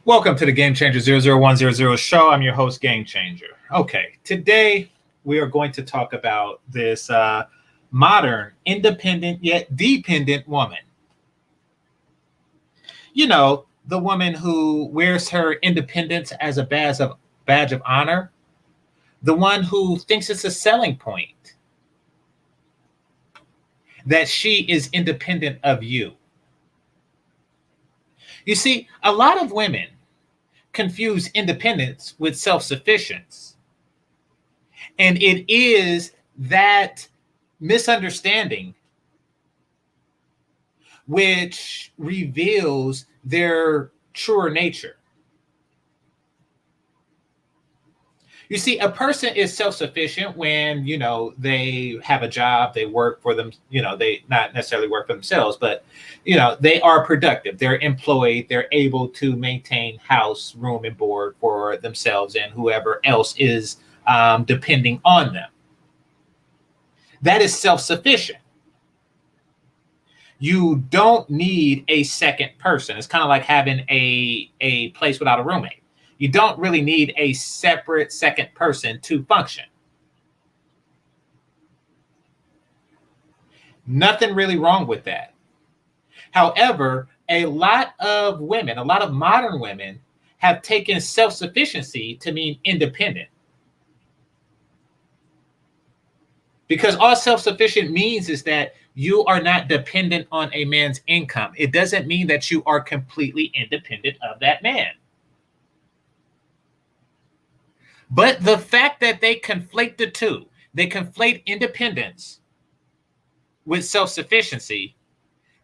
Welcome to the Game Changer 00100 show. I'm your host, Game Changer. Okay, today we are going to talk about this modern, independent yet dependent woman. You know, the woman who wears her independence as a badge of honor, the one who thinks it's a selling point that she is independent of you. You see, a lot of women confuse independence with self-sufficiency. And it is that misunderstanding which reveals their truer nature. You see, a person is self-sufficient when, they have a job, they work for them, they not necessarily work for themselves, but, they are productive. They're employed. They're able to maintain house, room, and board for themselves and whoever else is depending on them. That is self-sufficient. You don't need a second person. It's kind of like having a place without a roommate. You don't really need a separate second person to function. Nothing really wrong with that. However, a lot of modern women have taken self-sufficiency to mean independent. Because all self-sufficient means is that you are not dependent on a man's income. It doesn't mean that you are completely independent of that man. But the fact that they conflate the two, they conflate independence with self-sufficiency,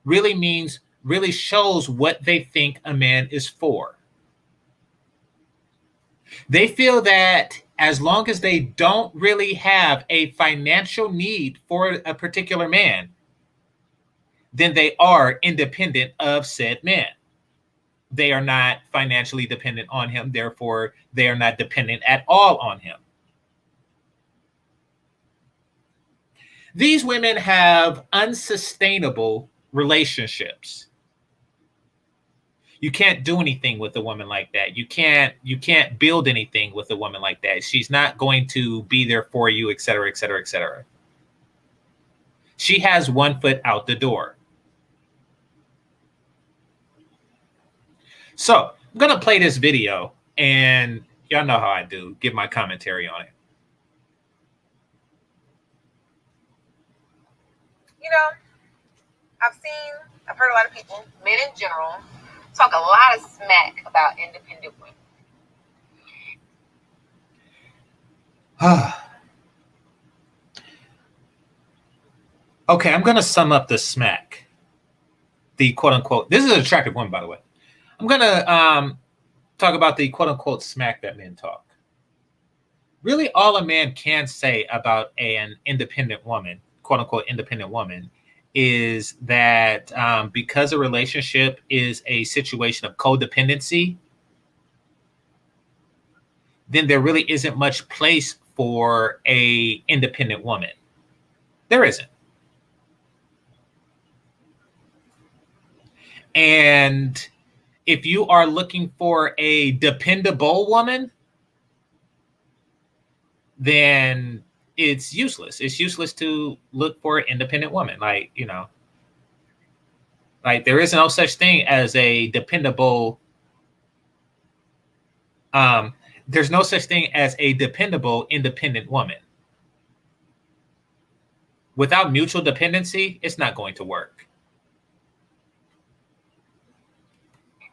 really shows what they think a man is for. They feel that as long as they don't really have a financial need for a particular man, then they are independent of said man. They are not financially dependent on him. Therefore, they are not dependent at all on him. These women have unsustainable relationships. You can't do anything with a woman like that. You can't build anything with a woman like that. She's not going to be there for you, et cetera, et cetera, et cetera. She has one foot out the door. So I'm going to play this video, and y'all know how I do. Give my commentary on it. I've heard a lot of people, men in general, talk a lot of smack about independent women. Okay, I'm going to sum up the smack. The quote-unquote, this is an attractive woman, by the way. I'm going to talk about the quote-unquote smack that men talk. Really, all a man can say about an independent woman, quote-unquote independent woman, is that because a relationship is a situation of codependency, then there really isn't much place for a independent woman. There isn't. And if you are looking for a dependable woman, then it's useless. It's useless to look for an independent woman. Like there is no such thing as a dependable. There's no such thing as a dependable independent woman. Without mutual dependency, it's not going to work.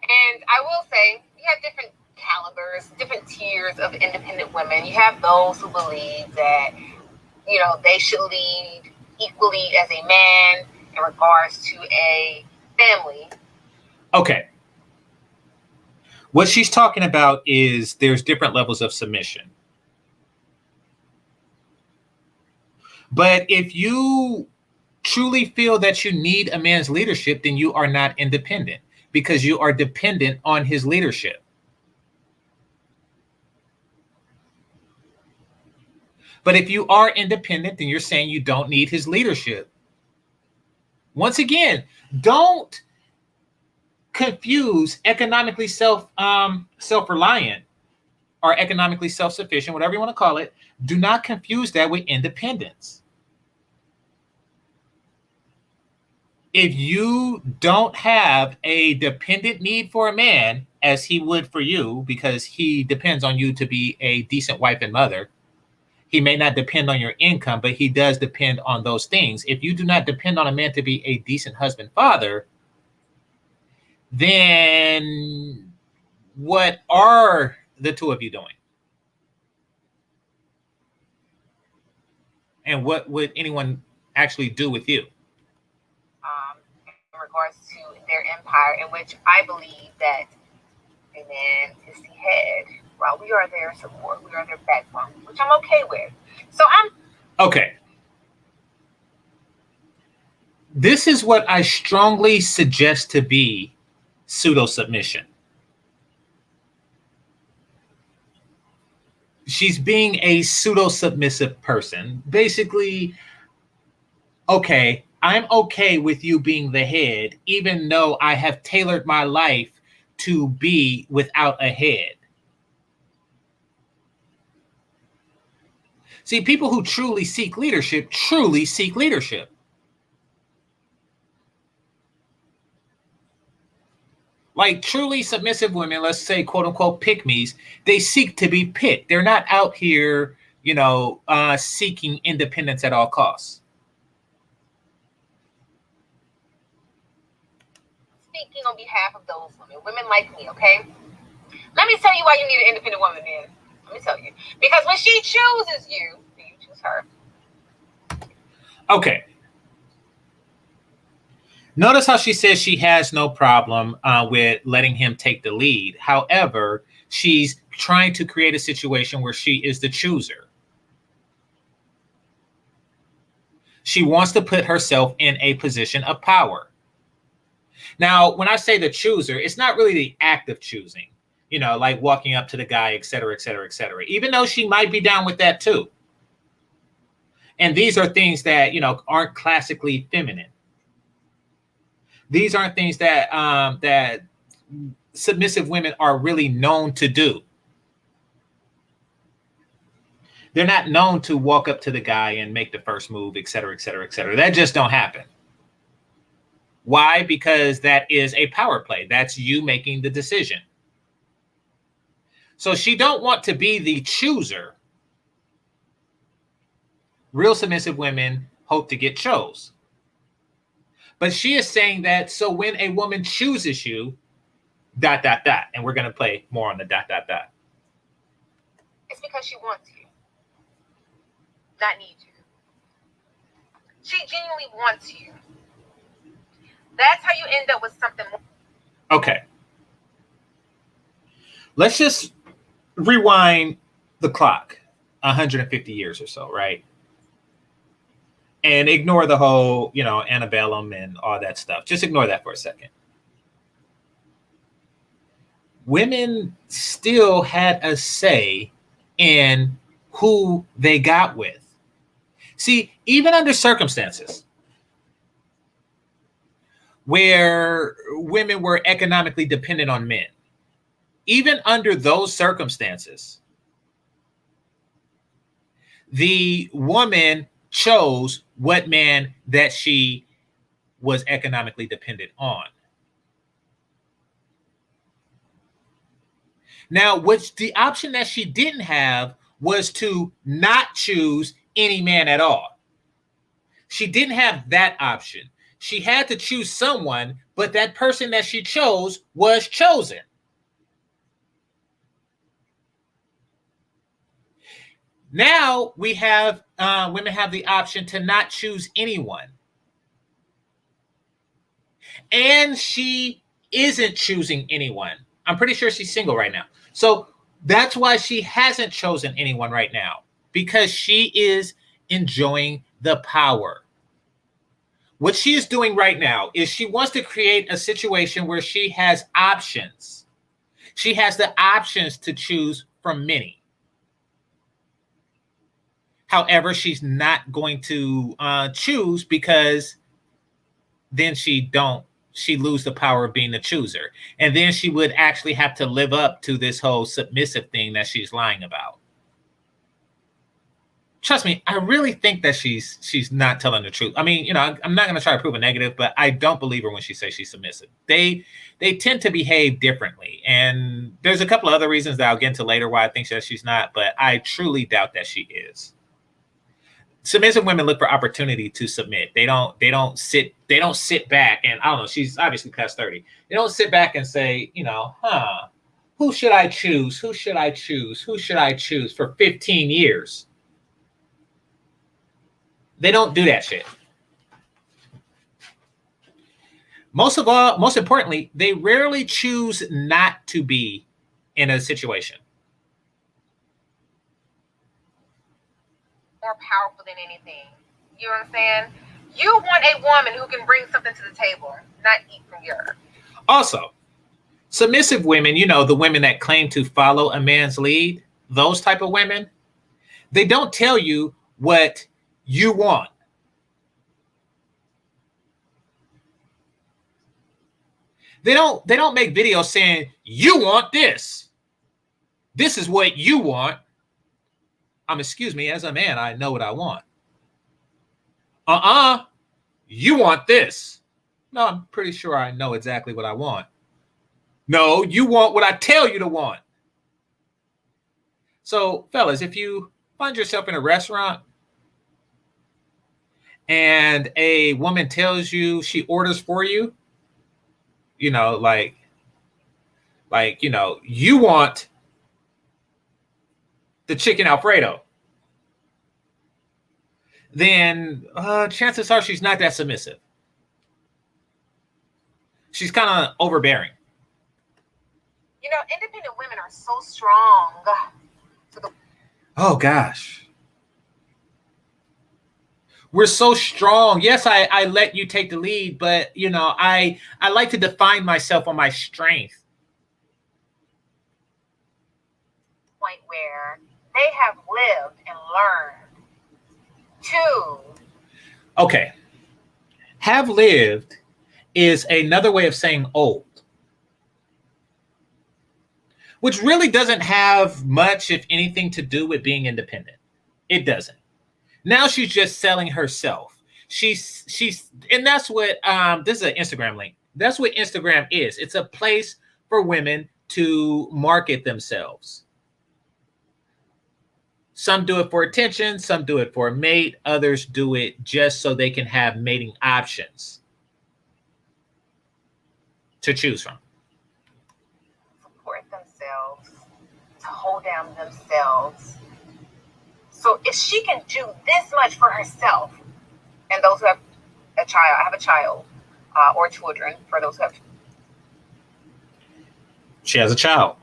And I will say, you have different calibers, different tiers of independent women. You have those who believe that, they should lead equally as a man in regards to a family. Okay. What she's talking about is there's different levels of submission. But if you truly feel that you need a man's leadership, then you are not independent because you are dependent on his leadership. But if you are independent, then you're saying you don't need his leadership. Once again, don't confuse economically self-reliant or economically self-sufficient, whatever you want to call it. Do not confuse that with independence. If you don't have a dependent need for a man, as he would for you, because he depends on you to be a decent wife and mother, he may not depend on your income, but he does depend on those things. If you do not depend on a man to be a decent husband, father, then what are the two of you doing? And what would anyone actually do with you? In regards to their empire, in which I believe that a man is the head, while we are their support, we are their backbone, which I'm okay with. So I'm okay. This is what I strongly suggest to be pseudo-submission. She's being a pseudo-submissive person. Basically, okay, I'm okay with you being the head, even though I have tailored my life to be without a head. See, people who truly seek leadership truly seek leadership. Like truly submissive women, let's say, quote unquote, pick-me's, they seek to be picked. They're not out here, seeking independence at all costs. Speaking on behalf of those women like me, okay? Let me tell you why you need an independent woman, then. Let me tell you. Because when she chooses you, do you choose her? Okay. Notice how she says she has no problem with letting him take the lead. However, she's trying to create a situation where she is the chooser. She wants to put herself in a position of power. Now, when I say the chooser, it's not really the act of choosing, like walking up to the guy, et cetera, et cetera, et cetera, even though she might be down with that too. And these are things that, aren't classically feminine. These aren't things that that submissive women are really known to do. They're not known to walk up to the guy and make the first move, et cetera, et cetera, et cetera. That just don't happen. Why? Because that is a power play. That's you making the decision. So she don't want to be the chooser. Real submissive women hope to get chose. But she is saying that, so when a woman chooses you, ... And we're going to play more on the ... It's because she wants you, not need you. She genuinely wants you. That's how you end up with something more. Okay. Let's just rewind the clock 150 years or so, right? And ignore the whole, antebellum and all that stuff. Just ignore that for a second. Women still had a say in who they got with. See, even under circumstances where women were economically dependent on men, even under those circumstances, the woman chose what man that she was economically dependent on. Now, which the option that she didn't have was to not choose any man at all. She didn't have that option. She had to choose someone, but that person that she chose was chosen. Now we have women have the option to not choose anyone. And she isn't choosing anyone. I'm pretty sure she's single right now. So that's why she hasn't chosen anyone right now, because she is enjoying the power. What she is doing right now is she wants to create a situation where she has options. She has the options to choose from many. However, she's not going to choose, because then she she'd lose the power of being the chooser. And then she would actually have to live up to this whole submissive thing that she's lying about. Trust me, I really think that she's not telling the truth. I mean, you know, I'm not going to try to prove a negative, but I don't believe her when she says she's submissive. They tend to behave differently. And there's a couple of other reasons that I'll get into later why I think that she's not, but I truly doubt that she is. Submissive women look for opportunity to submit. They don't sit back and, I don't know, she's obviously past 30. They don't sit back and say, you know, who should I choose? Who should I choose? Who should I choose for 15 years? They don't do that shit. Most importantly, they rarely choose not to be in a situation. More powerful than anything. You know what I'm saying? You want a woman who can bring something to the table, not eat from yours. Also, submissive women, you know, the women that claim to follow a man's lead, those type of women, they don't tell you what you want. They don't make videos saying, you want this. This is what you want. Excuse me, as a man, I know what I want. You want this. No, I'm pretty sure I know exactly what I want. No, you want what I tell you to want. So, fellas, if you find yourself in a restaurant and a woman tells you she orders for you, you know, like, you know, you want the chicken Alfredo, then chances are she's not that submissive. She's kind of overbearing. You know, independent women are so strong. Oh, gosh. We're so strong. Yes, I let you take the lead, but, you know, I like to define myself on my strength. Point where they have lived and learned to. Okay. Have lived is another way of saying old, which really doesn't have much, if anything, to do with being independent. It doesn't. Now she's just selling herself. She's and that's what this is an Instagram link. That's what Instagram is. It's a place for women to market themselves. Some do it for attention, some do it for a mate, others do it just so they can have mating options to choose from. Support themselves, to hold down themselves. So if she can do this much for herself, and those who have a child, or children, for those who have. She has a child.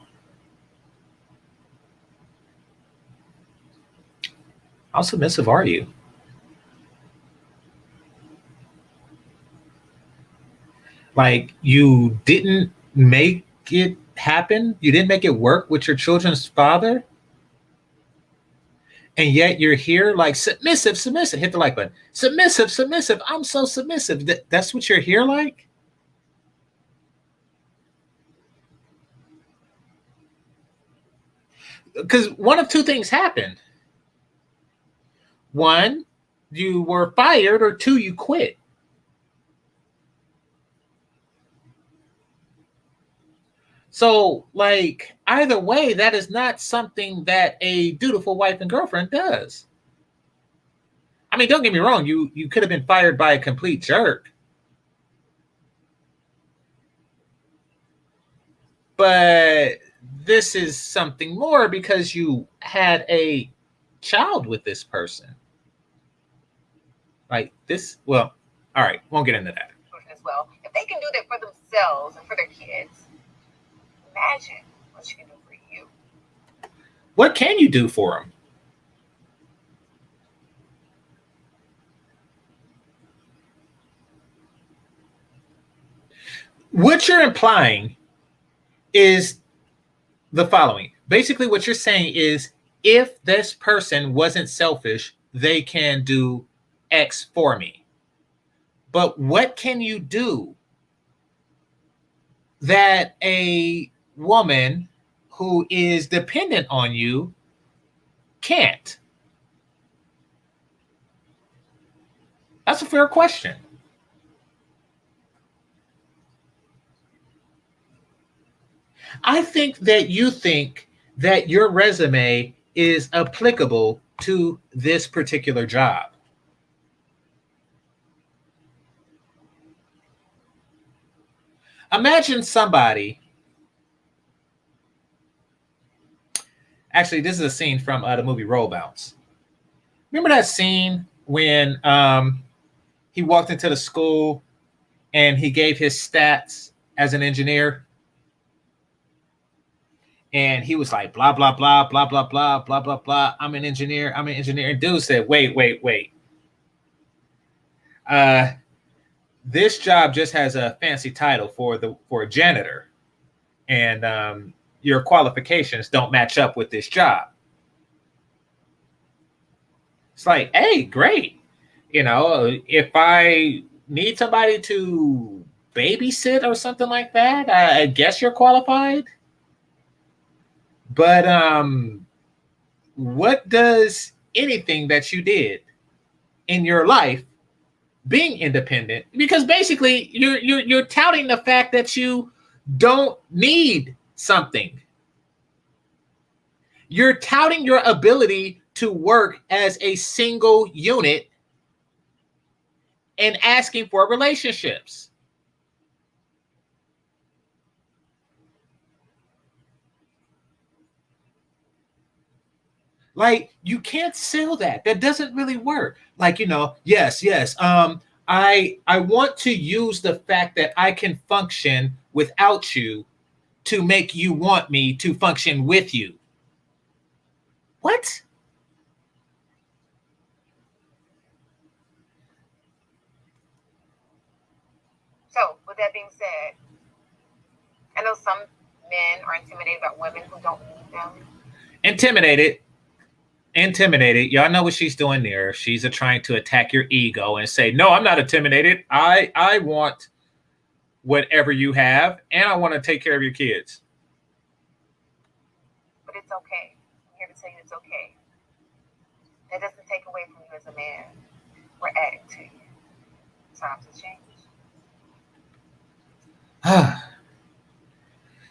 How submissive are you? Like, you didn't make it happen? You didn't make it work with your children's father? And yet you're here like submissive. Hit the like button. Submissive. I'm so submissive. That's what you're here like? Because one of two things happened. One, you were fired, or two, you quit. So, like, either way, that is not something that a dutiful wife and girlfriend does. I mean, don't get me wrong. You could have been fired by a complete jerk. But this is something more because you had a child with this person. Like this, well, all right, won't get into that. As well. If they can do that for themselves and for their kids, imagine what she can do for you. What can you do for them? What you're implying is the following. Basically, what you're saying is, if this person wasn't selfish, they can do X for me. But what can you do that a woman who is dependent on you can't? That's a fair question. I think that you think that your resume is applicable to this particular job. Imagine somebody. Actually, this is a scene from the movie Roll Bounce. Remember that scene when he walked into the school and he gave his stats as an engineer? And he was like, blah, blah, blah, blah, blah, blah, blah, blah, blah. I'm an engineer. I'm an engineer. And dude said, wait. This job just has a fancy title for a janitor. And your qualifications don't match up with this job. It's like, hey, great. You know, if I need somebody to babysit or something like that, I guess you're qualified. But what does anything that you did in your life being independent? Because basically you're touting the fact that you don't need something. You're touting your ability to work as a single unit and asking for relationships. Like, you can't sell that. That doesn't really work. Like, yes. I want to use the fact that I can function without you to make you want me to function with you. What? So, with that being said, I know some men are intimidated about women who don't need them. Intimidated. Y'all know what she's doing there. She's trying to attack your ego and say, no, I'm not intimidated. I want whatever you have, and I want to take care of your kids. But it's okay. I'm here to tell you it's okay. That doesn't take away from you as a man. We're adding to you. Times have changed.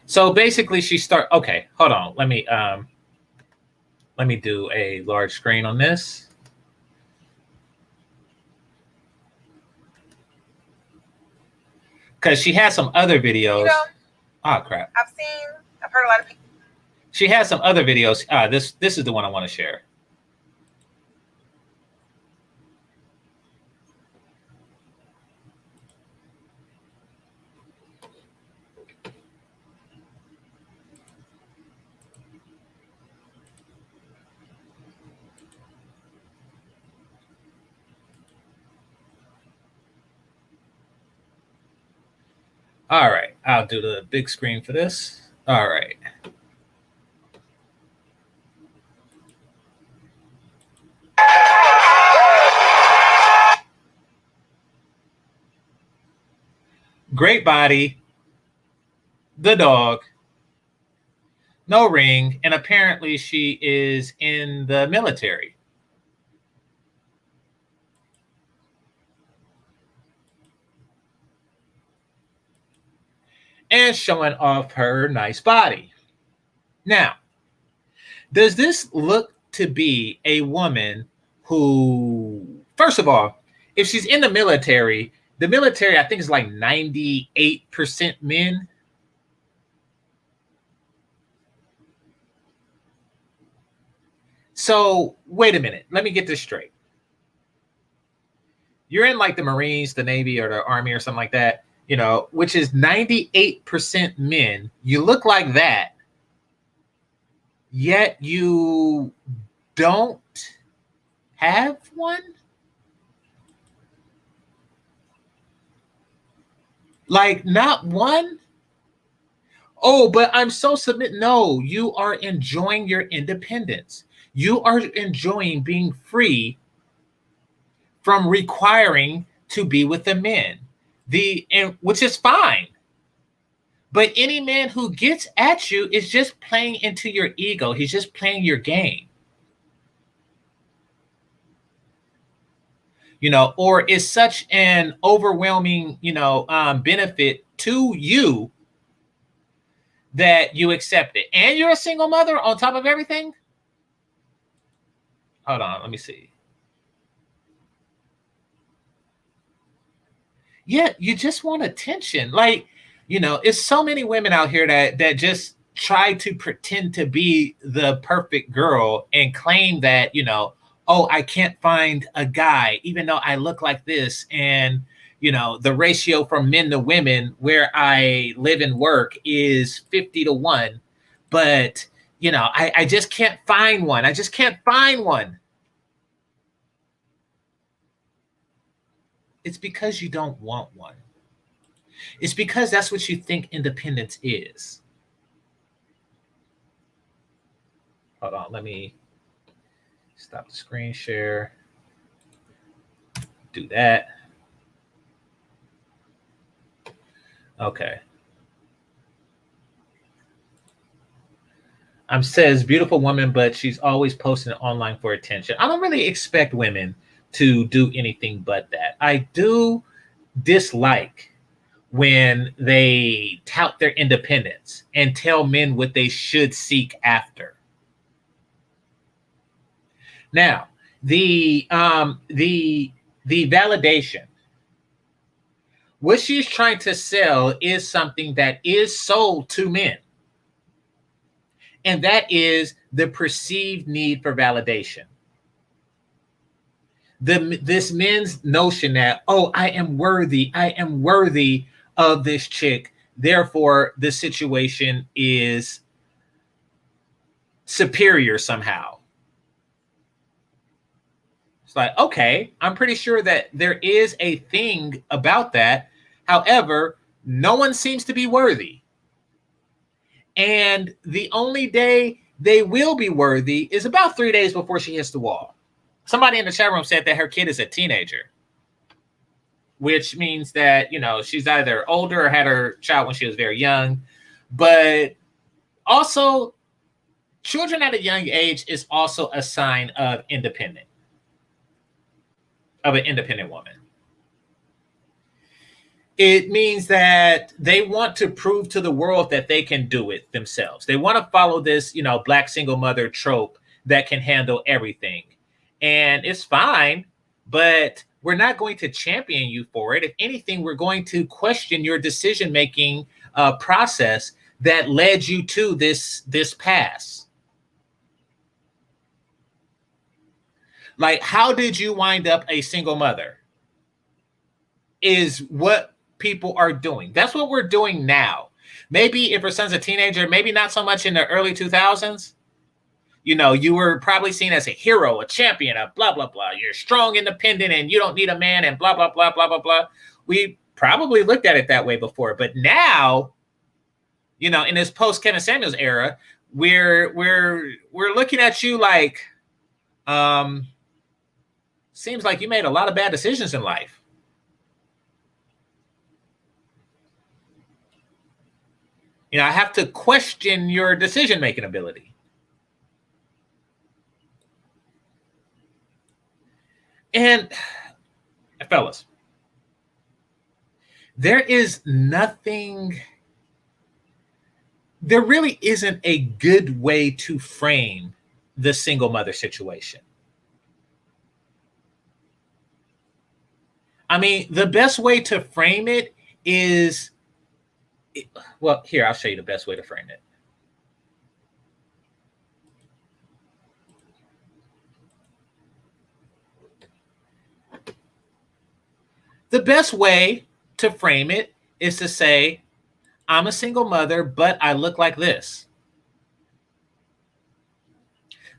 So basically okay, hold on. Let me do a large screen on this. Because she has some other videos. Oh, crap. I've heard a lot of people. She has some other videos. This is the one I want to share. All right, I'll do the big screen for this. All right. Great body, the dog, no ring, and apparently she is in the military. And showing off her nice body. Now, does this look to be a woman who, first of all, if she's in the military, I think is like 98% men. So wait a minute. Let me get this straight. You're in like the Marines, the Navy, or the Army or something like that, which is 98% men. You look like that, yet you don't have one? Like, not one? Oh, but I'm so submit. No, you are enjoying your independence. You are enjoying being free from requiring to be with the men. Which is fine. But any man who gets at you is just playing into your ego. He's just playing your game. Or is such an overwhelming, benefit to you that you accept it. And you're a single mother on top of everything? Hold on, let me see. Yeah, you just want attention. Like, it's so many women out here that just try to pretend to be the perfect girl and claim that, oh, I can't find a guy, even though I look like this. And, the ratio from men to women where I live and work is 50-1. But, I just can't find one. I just can't find one. It's because you don't want one. It's because that's what you think independence is. Hold on, let me stop the screen share. Do that. Okay. Says beautiful woman, but she's always posting online for attention. I don't really expect women to do anything but that. I do dislike when they tout their independence and tell men what they should seek after. Now, the validation. What she's trying to sell is something that is sold to men. And that is the perceived need for validation. This men's notion that, oh, I am worthy of this chick, therefore the situation is superior somehow. It's like, okay, I'm pretty sure that there is a thing about that. However, no one seems to be worthy. And the only day they will be worthy is about 3 days before she hits the wall. Somebody in the chat room said that her kid is a teenager, which means that, she's either older or had her child when she was very young. But also, children at a young age is also a sign of an independent woman. It means that they want to prove to the world that they can do it themselves. They want to follow this, black single mother trope that can handle everything. And it's fine, but we're not going to champion you for it. If anything, we're going to question your decision-making process that led you to this pass. Like, how did you wind up a single mother? Is what people are doing. That's what we're doing now. Maybe if her son's a teenager, maybe not so much in the early 2000s. You were probably seen as a hero, a champion, a blah, blah, blah. You're strong, independent, and you don't need a man, and blah, blah, blah, blah, blah, blah. We probably looked at it that way before. But now, in this post Kevin Samuels era, we're looking at you like, seems like you made a lot of bad decisions in life. I have to question your decision-making ability. And fellas, there really isn't a good way to frame the single mother situation. I mean, the best way to frame it is, well, here, I'll show you the best way to frame it. The best way to frame it is to say, I'm a single mother, but I look like this.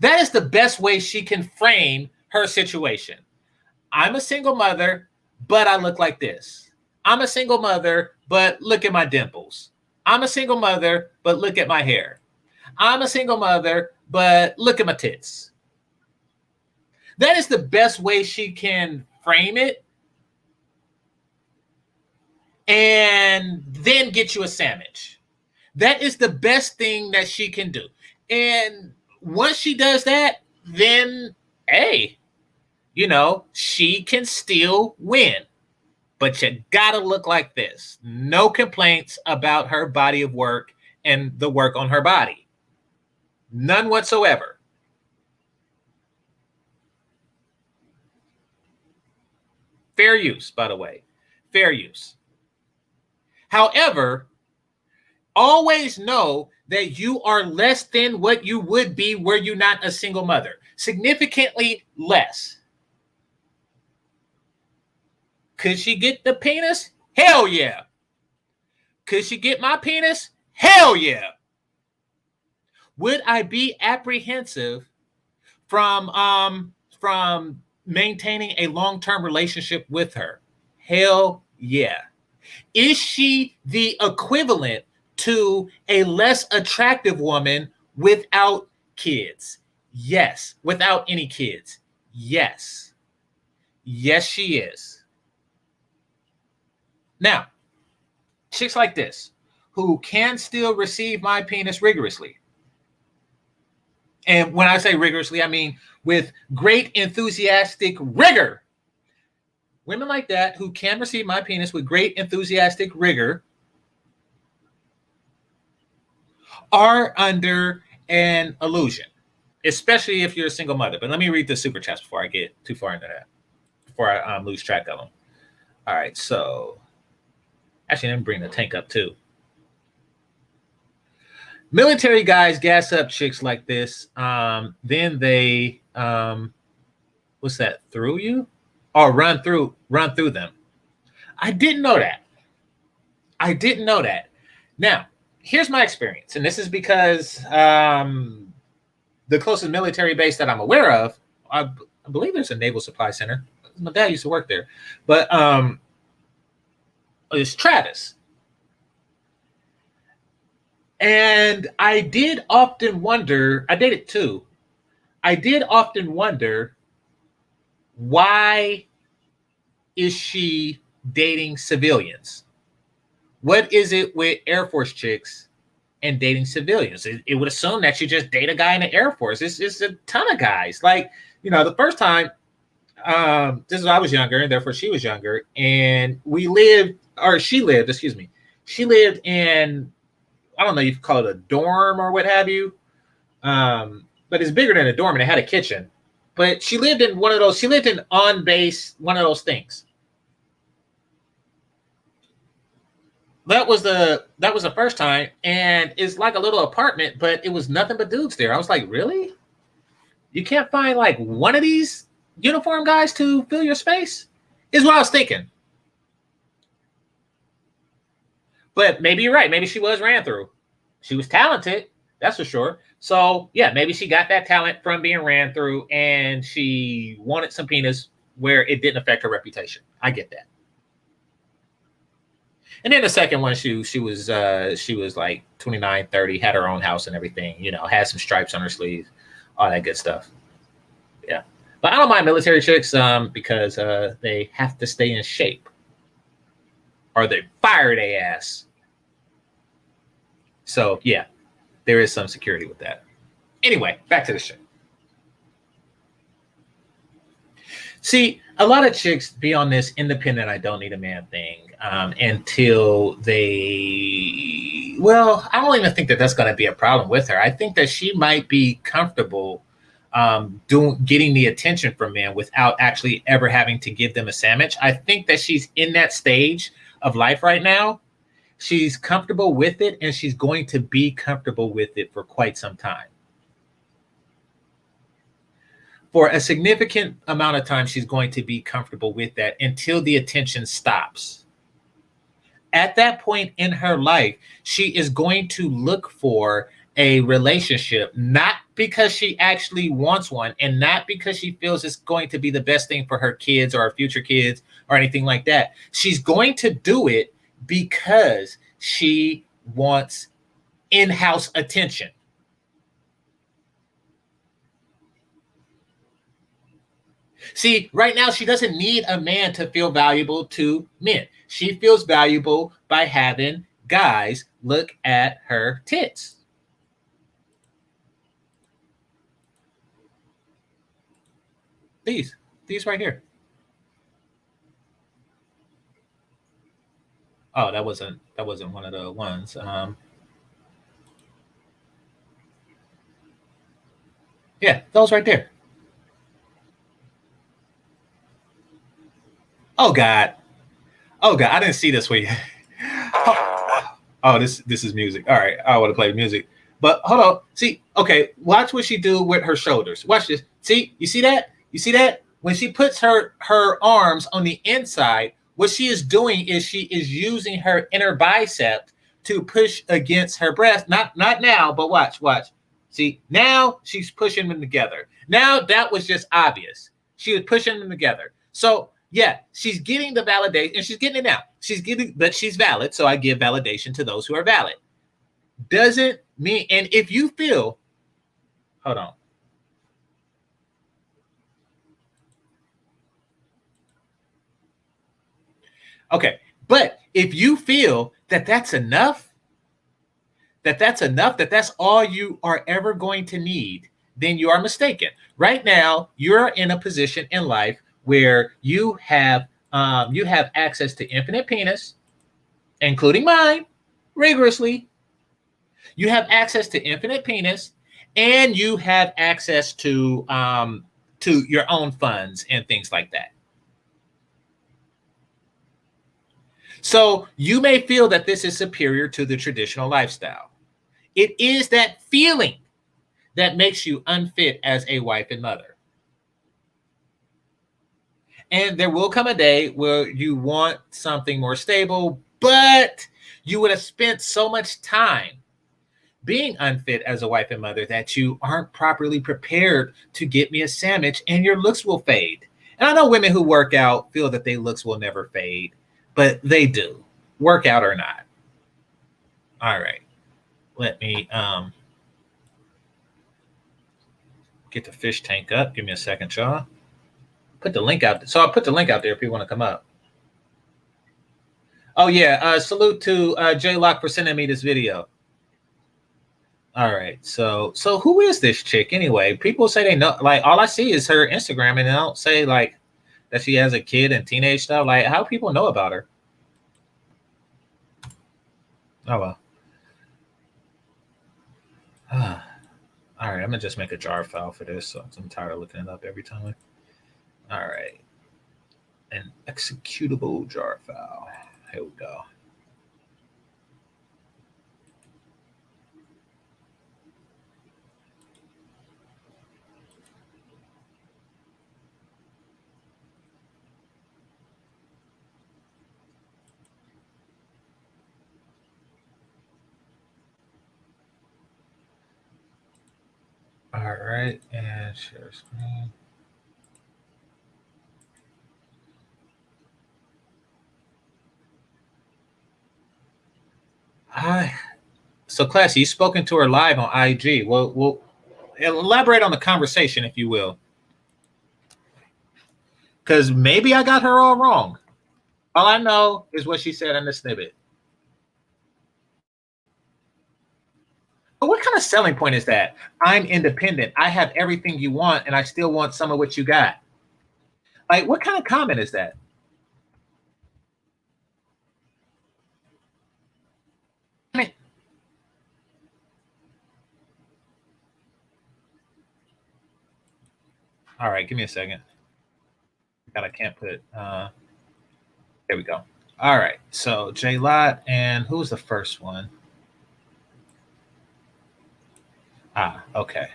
That is the best way she can frame her situation. I'm a single mother, but I look like this. I'm a single mother, but look at my dimples. I'm a single mother, but look at my hair. I'm a single mother, but look at my tits. That is the best way she can frame it. And then get you a sandwich. That is the best thing that she can do. And once she does that, then, hey, she can still win. But you gotta look like this. No complaints about her body of work and the work on her body. None whatsoever. Fair use, by the way. Fair use. However, always know that you are less than what you would be were you not a single mother. Significantly less. Could she get the penis? Hell yeah. Could she get my penis? Hell yeah. Would I be apprehensive from maintaining a long-term relationship with her? Hell yeah. Is she the equivalent to a less attractive woman without kids? Yes. Without any kids? Yes. Yes, she is. Now, chicks like this who can still receive my penis rigorously. And when I say rigorously, I mean with great enthusiastic rigor. Women like that who can receive my penis with great enthusiastic rigor are under an illusion, especially if you're a single mother. But let me read the super chats before I get too far into that, before I lose track of them. All right, so actually, let me bring the tank up too. Military guys gas up chicks like this. Then they, what's that? Through you, or run through them. I didn't know that. Now, here's my experience, and this is because the closest military base that I'm aware of, I believe there's a Naval Supply Center. My dad used to work there, but it's Travis. And I did often wonder, I did it too. I did often wonder, why is she dating civilians? What is it with Air Force chicks and dating civilians? It would assume that you just date a guy in the Air Force. It's a ton of guys. Like, the first time, this is when I was younger, and therefore she was younger, and she lived in, I don't know, you could call it a dorm or what have you, but it's bigger than a dorm, and it had a kitchen. But she lived in on base, one of those things. That was the first time, and it's like a little apartment, but it was nothing but dudes there. I was like, really? You can't find like one of these uniform guys to fill your space? Is what I was thinking. But maybe you're right. Maybe she was ran through. She was talented, that's for sure. So yeah, maybe she got that talent from being ran through, and she wanted some penis where it didn't affect her reputation. I get that. And then the second one, she was like 29, 30, had her own house and everything, had some stripes on her sleeves, all that good stuff. Yeah. But I don't mind military chicks because they have to stay in shape, or they fire their ass. So yeah, there is some security with that. Anyway, back to the show. See, a lot of chicks be on this independent, I don't need a man thing until they, well, I don't even think that that's going to be a problem with her. I think that she might be comfortable getting the attention from men without actually ever having to give them a sandwich. I think that she's in that stage of life right now. She's comfortable with it, and she's going to be comfortable with it for quite some time. For a significant amount of time, she's going to be comfortable with that until the attention stops. At that point in her life, she is going to look for a relationship, not because she actually wants one, and not because she feels it's going to be the best thing for her kids or her future kids or anything like that. She's going to do it because she wants in-house attention. See, right now, she doesn't need a man to feel valuable to men. She feels valuable by having guys look at her tits. These right here. Oh, that wasn't one of the ones. Yeah, those right there. Oh God. Oh God, I didn't see this one yet. Oh, this is music. All right, I want to play music. But hold on. See, okay, watch what she do with her shoulders. Watch this. See, you see that? You see that? When she puts her arms on the inside, what she is doing is she is using her inner bicep to push against her breast. Not now, but watch. See, now she's pushing them together. Now that was just obvious. She was pushing them together. So yeah, she's getting the validation, and she's getting it now. She's getting, but she's valid. So I give validation to those who are valid. Doesn't mean, and if you feel, hold on. Okay, but if you feel that that's enough, that that's all you are ever going to need, then you are mistaken. Right now, you're in a position in life where you have access to infinite penis, including mine, rigorously. You have access to infinite penis, and you have access to your own funds and things like that. So you may feel that this is superior to the traditional lifestyle. It is that feeling that makes you unfit as a wife and mother. And there will come a day where you want something more stable, but you would have spent so much time being unfit as a wife and mother that you aren't properly prepared to get me a sandwich, and your looks will fade. And I know women who work out feel that their looks will never fade, but they do, workout or not. All right. Let me get the fish tank up. Give me a second, y'all. Put the link out. So I'll put the link out there if you want to come up. Oh yeah, salute to J Lock for sending me this video. All right, so who is this chick anyway? People say they know. Like, all I see is her Instagram, and they don't say like that she has a kid and teenage stuff. Like, how do people know about her? Oh well. All right, I'm gonna just make a jar file for this, so I'm tired of looking it up every time. All right, an executable jar file. Here we go. All right, and share screen. Hi. So, Classy, you've spoken to her live on IG. Well, we'll elaborate on the conversation, if you will. Because maybe I got her all wrong. All I know is what she said in the snippet. But what kind of selling point is that? I'm independent. I have everything you want, and I still want some of what you got. Like, what kind of comment is that? I mean, all right, give me a second. God, I can't put. There we go. All right, so J Lot, and who was the first one? Ah, okay.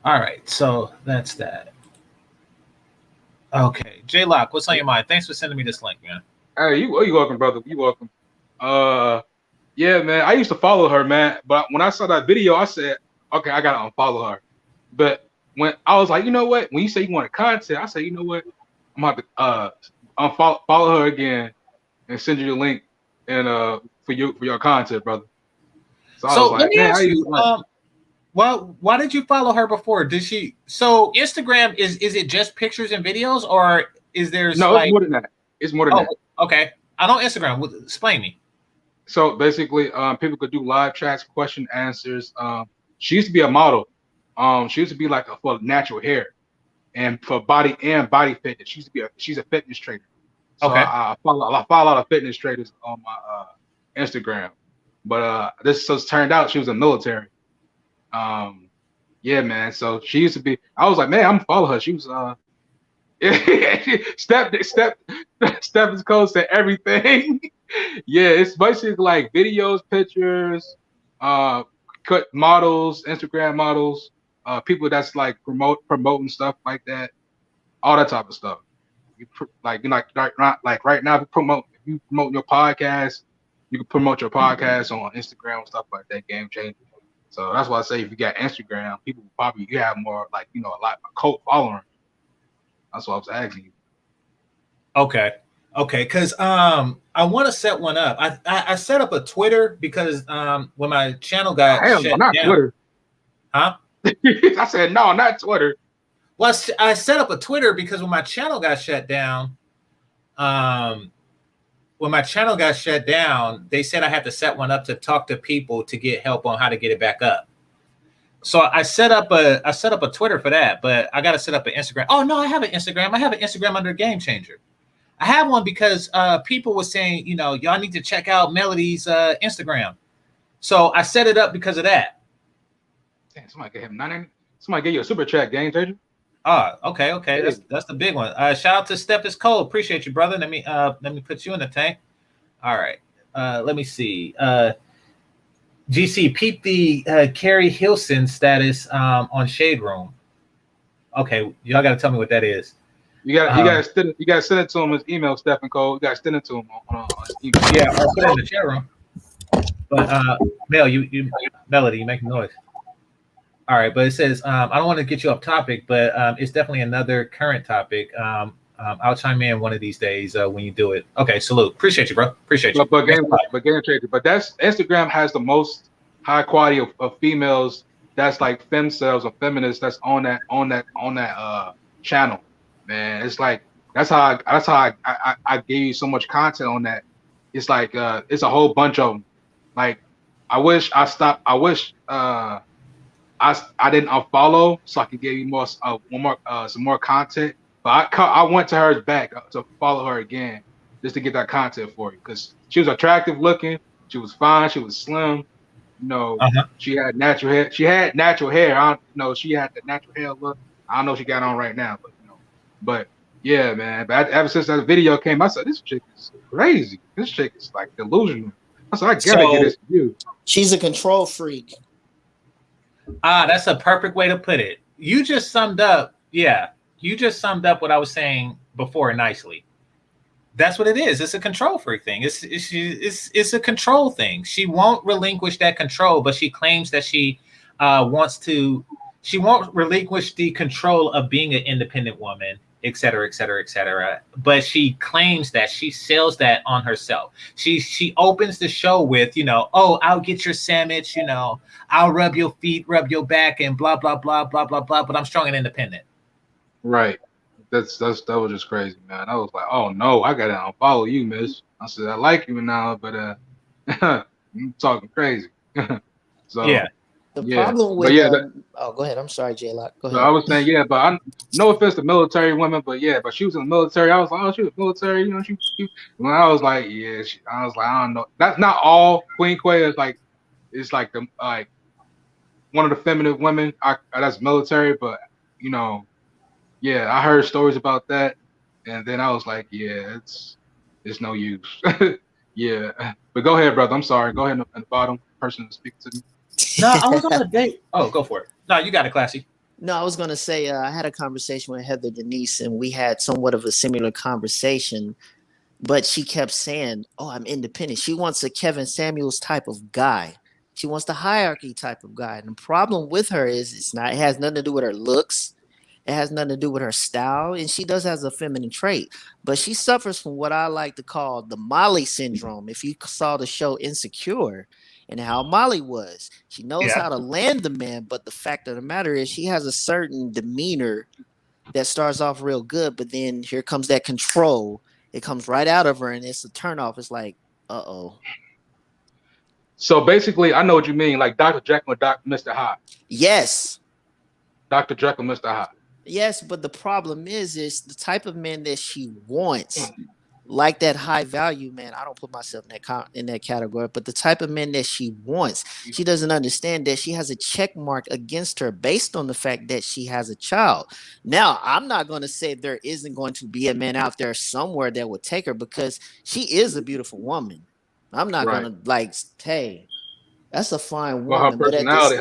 All right, so that's that. Okay, J Lock, what's on your mind? Thanks for sending me this link, man. Hey, you welcome, brother. You welcome. Yeah, man. I used to follow her, man. But when I saw that video, I said, okay, I gotta unfollow her. But when I was like, you know what? When you say you wanted content, I said, you know what? I'm gonna have to follow her again and send you the link and for your content, brother. So I was So let like, me man, ask you, why did you follow her before? Did she? So Instagram is it just pictures and videos, or is there's no, it's like? more than that. It's more than Oh, that. okay. I know Instagram. Explain me. So basically, people could do live chats, question answers. She used to be a model. She used to be like for natural hair and for body fitness. She's a fitness trainer. So Okay. I follow a lot of fitness traders on my Instagram. But this just turned out she was in the military. Yeah, man. So she used to be. I was like, man, I'm gonna follow her. She was step is close to everything. Yeah, it's basically like videos, pictures, uh, cut models, Instagram models, people that's like promoting stuff like that, all that type of stuff. Like right now, if you promote your podcast, you can promote your podcast on Instagram and stuff like that. Game changer. So that's why I say if you got Instagram, people probably you have more like a lot of cult following. That's what I was asking you. Okay. Okay. Because I want to set one up. I set up a Twitter because when my channel got Hell no, shut not down, Twitter. huh? I said no, not Twitter. Well, I set up a Twitter because when my channel got shut down, they said I had to set one up to talk to people to get help on how to get it back up. So I set up a Twitter for that, but I got to set up an Instagram. Oh no, I have an Instagram. I have an Instagram under Game Changer. I have one because people were saying, y'all need to check out Melody's Instagram. So I set it up because of that. Damn, somebody gave him 90. Somebody gave you a super chat, Game Changer. Okay. That's the big one. Shout out to Steph is Cold. Appreciate you, brother. Let me put you in the tank. All right. Let me see. GC, peep the Carrie Hilson status on Shade Room. Okay, y'all got to tell me what that is. You got to send it to him his email, Stephen Cole. You got to send it to him on his email. Yeah, I'll put it in the chat room. But Mel, you Melody, you making noise. All right, but it says I don't want to get you off topic, but it's definitely another current topic. I'll chime in one of these days when you do it. Okay, salute. Appreciate you, bro. Appreciate you. But Game Changer. But that's Instagram has the most high quality of females that's like femcells or feminists that's on that channel. Man, it's like that's how I gave you so much content on that. It's like it's a whole bunch of them. Like I wish I stopped. I wish I didn't unfollow so I could give you some more content. But I went to her back to follow her again just to get that content for you because she was attractive looking. She was fine. She was slim. She had natural hair. She had natural hair. I don't know. She had the natural hair look. I don't know what she got on right now, but yeah, man. But ever since that video came, I said this chick is crazy. This chick is like delusional. I said I gotta get this view. She's a control freak. That's a perfect way to put it. You just summed up. Yeah, you just summed up what I was saying before nicely. That's what it is. It's a control freak thing. It's a control thing. She won't relinquish that control, but she claims that she wants to. She won't relinquish the control of being an independent woman, et cetera, et cetera, et cetera. But she claims that she sells that on herself. She opens the show with, oh, I'll get your sandwich, I'll rub your feet, rub your back, and blah, blah, blah, blah, blah, blah. But I'm strong and independent. Right. That was just crazy, man. I was like, oh no, I gotta unfollow you, miss. I said I like you now, but I'm talking crazy. So yeah. The problem with go ahead. I'm sorry, J-Lock. Go ahead. So I was saying, but no offense to military women, but she was in the military. I was like, oh, she was military, she when I was like, I was like, I don't know. That's not all Queen Quay is like. It's like the one of the feminine women. That's military, but I heard stories about that, and then I was like, it's no use. Yeah, but go ahead, brother. I'm sorry. Go ahead in the bottom person to speak to me. No, I was on a date. Oh, go for it. No, you got it, Classy. No, I was going to say I had a conversation with Heather Denise, and we had somewhat of a similar conversation, but she kept saying, oh, I'm independent. She wants a Kevin Samuels type of guy. She wants the hierarchy type of guy. And the problem with her is it has nothing to do with her looks. It has nothing to do with her style, and she does has a feminine trait, but she suffers from what I like to call the Molly syndrome. If you saw the show Insecure and how Molly was, she knows Yeah. how to land the man, but the fact of the matter is she has a certain demeanor that starts off real good, but then here comes that control. It comes right out of her, and it's a turnoff. It's like, uh-oh. So basically, I know what you mean, like Dr. Jekyll and Mr. Hyde. Yes. Dr. Jekyll, Mr. Hyde. Yes, but the problem is the type of man that she wants, like that high value man. I don't put myself in that category, but the type of man that she wants, she doesn't understand that she has a check mark against her based on the fact that she has a child. Now, I'm not going to say there isn't going to be a man out there somewhere that would take her, because she is a beautiful woman. I'm not going to like, hey, that's a fine woman. Well, her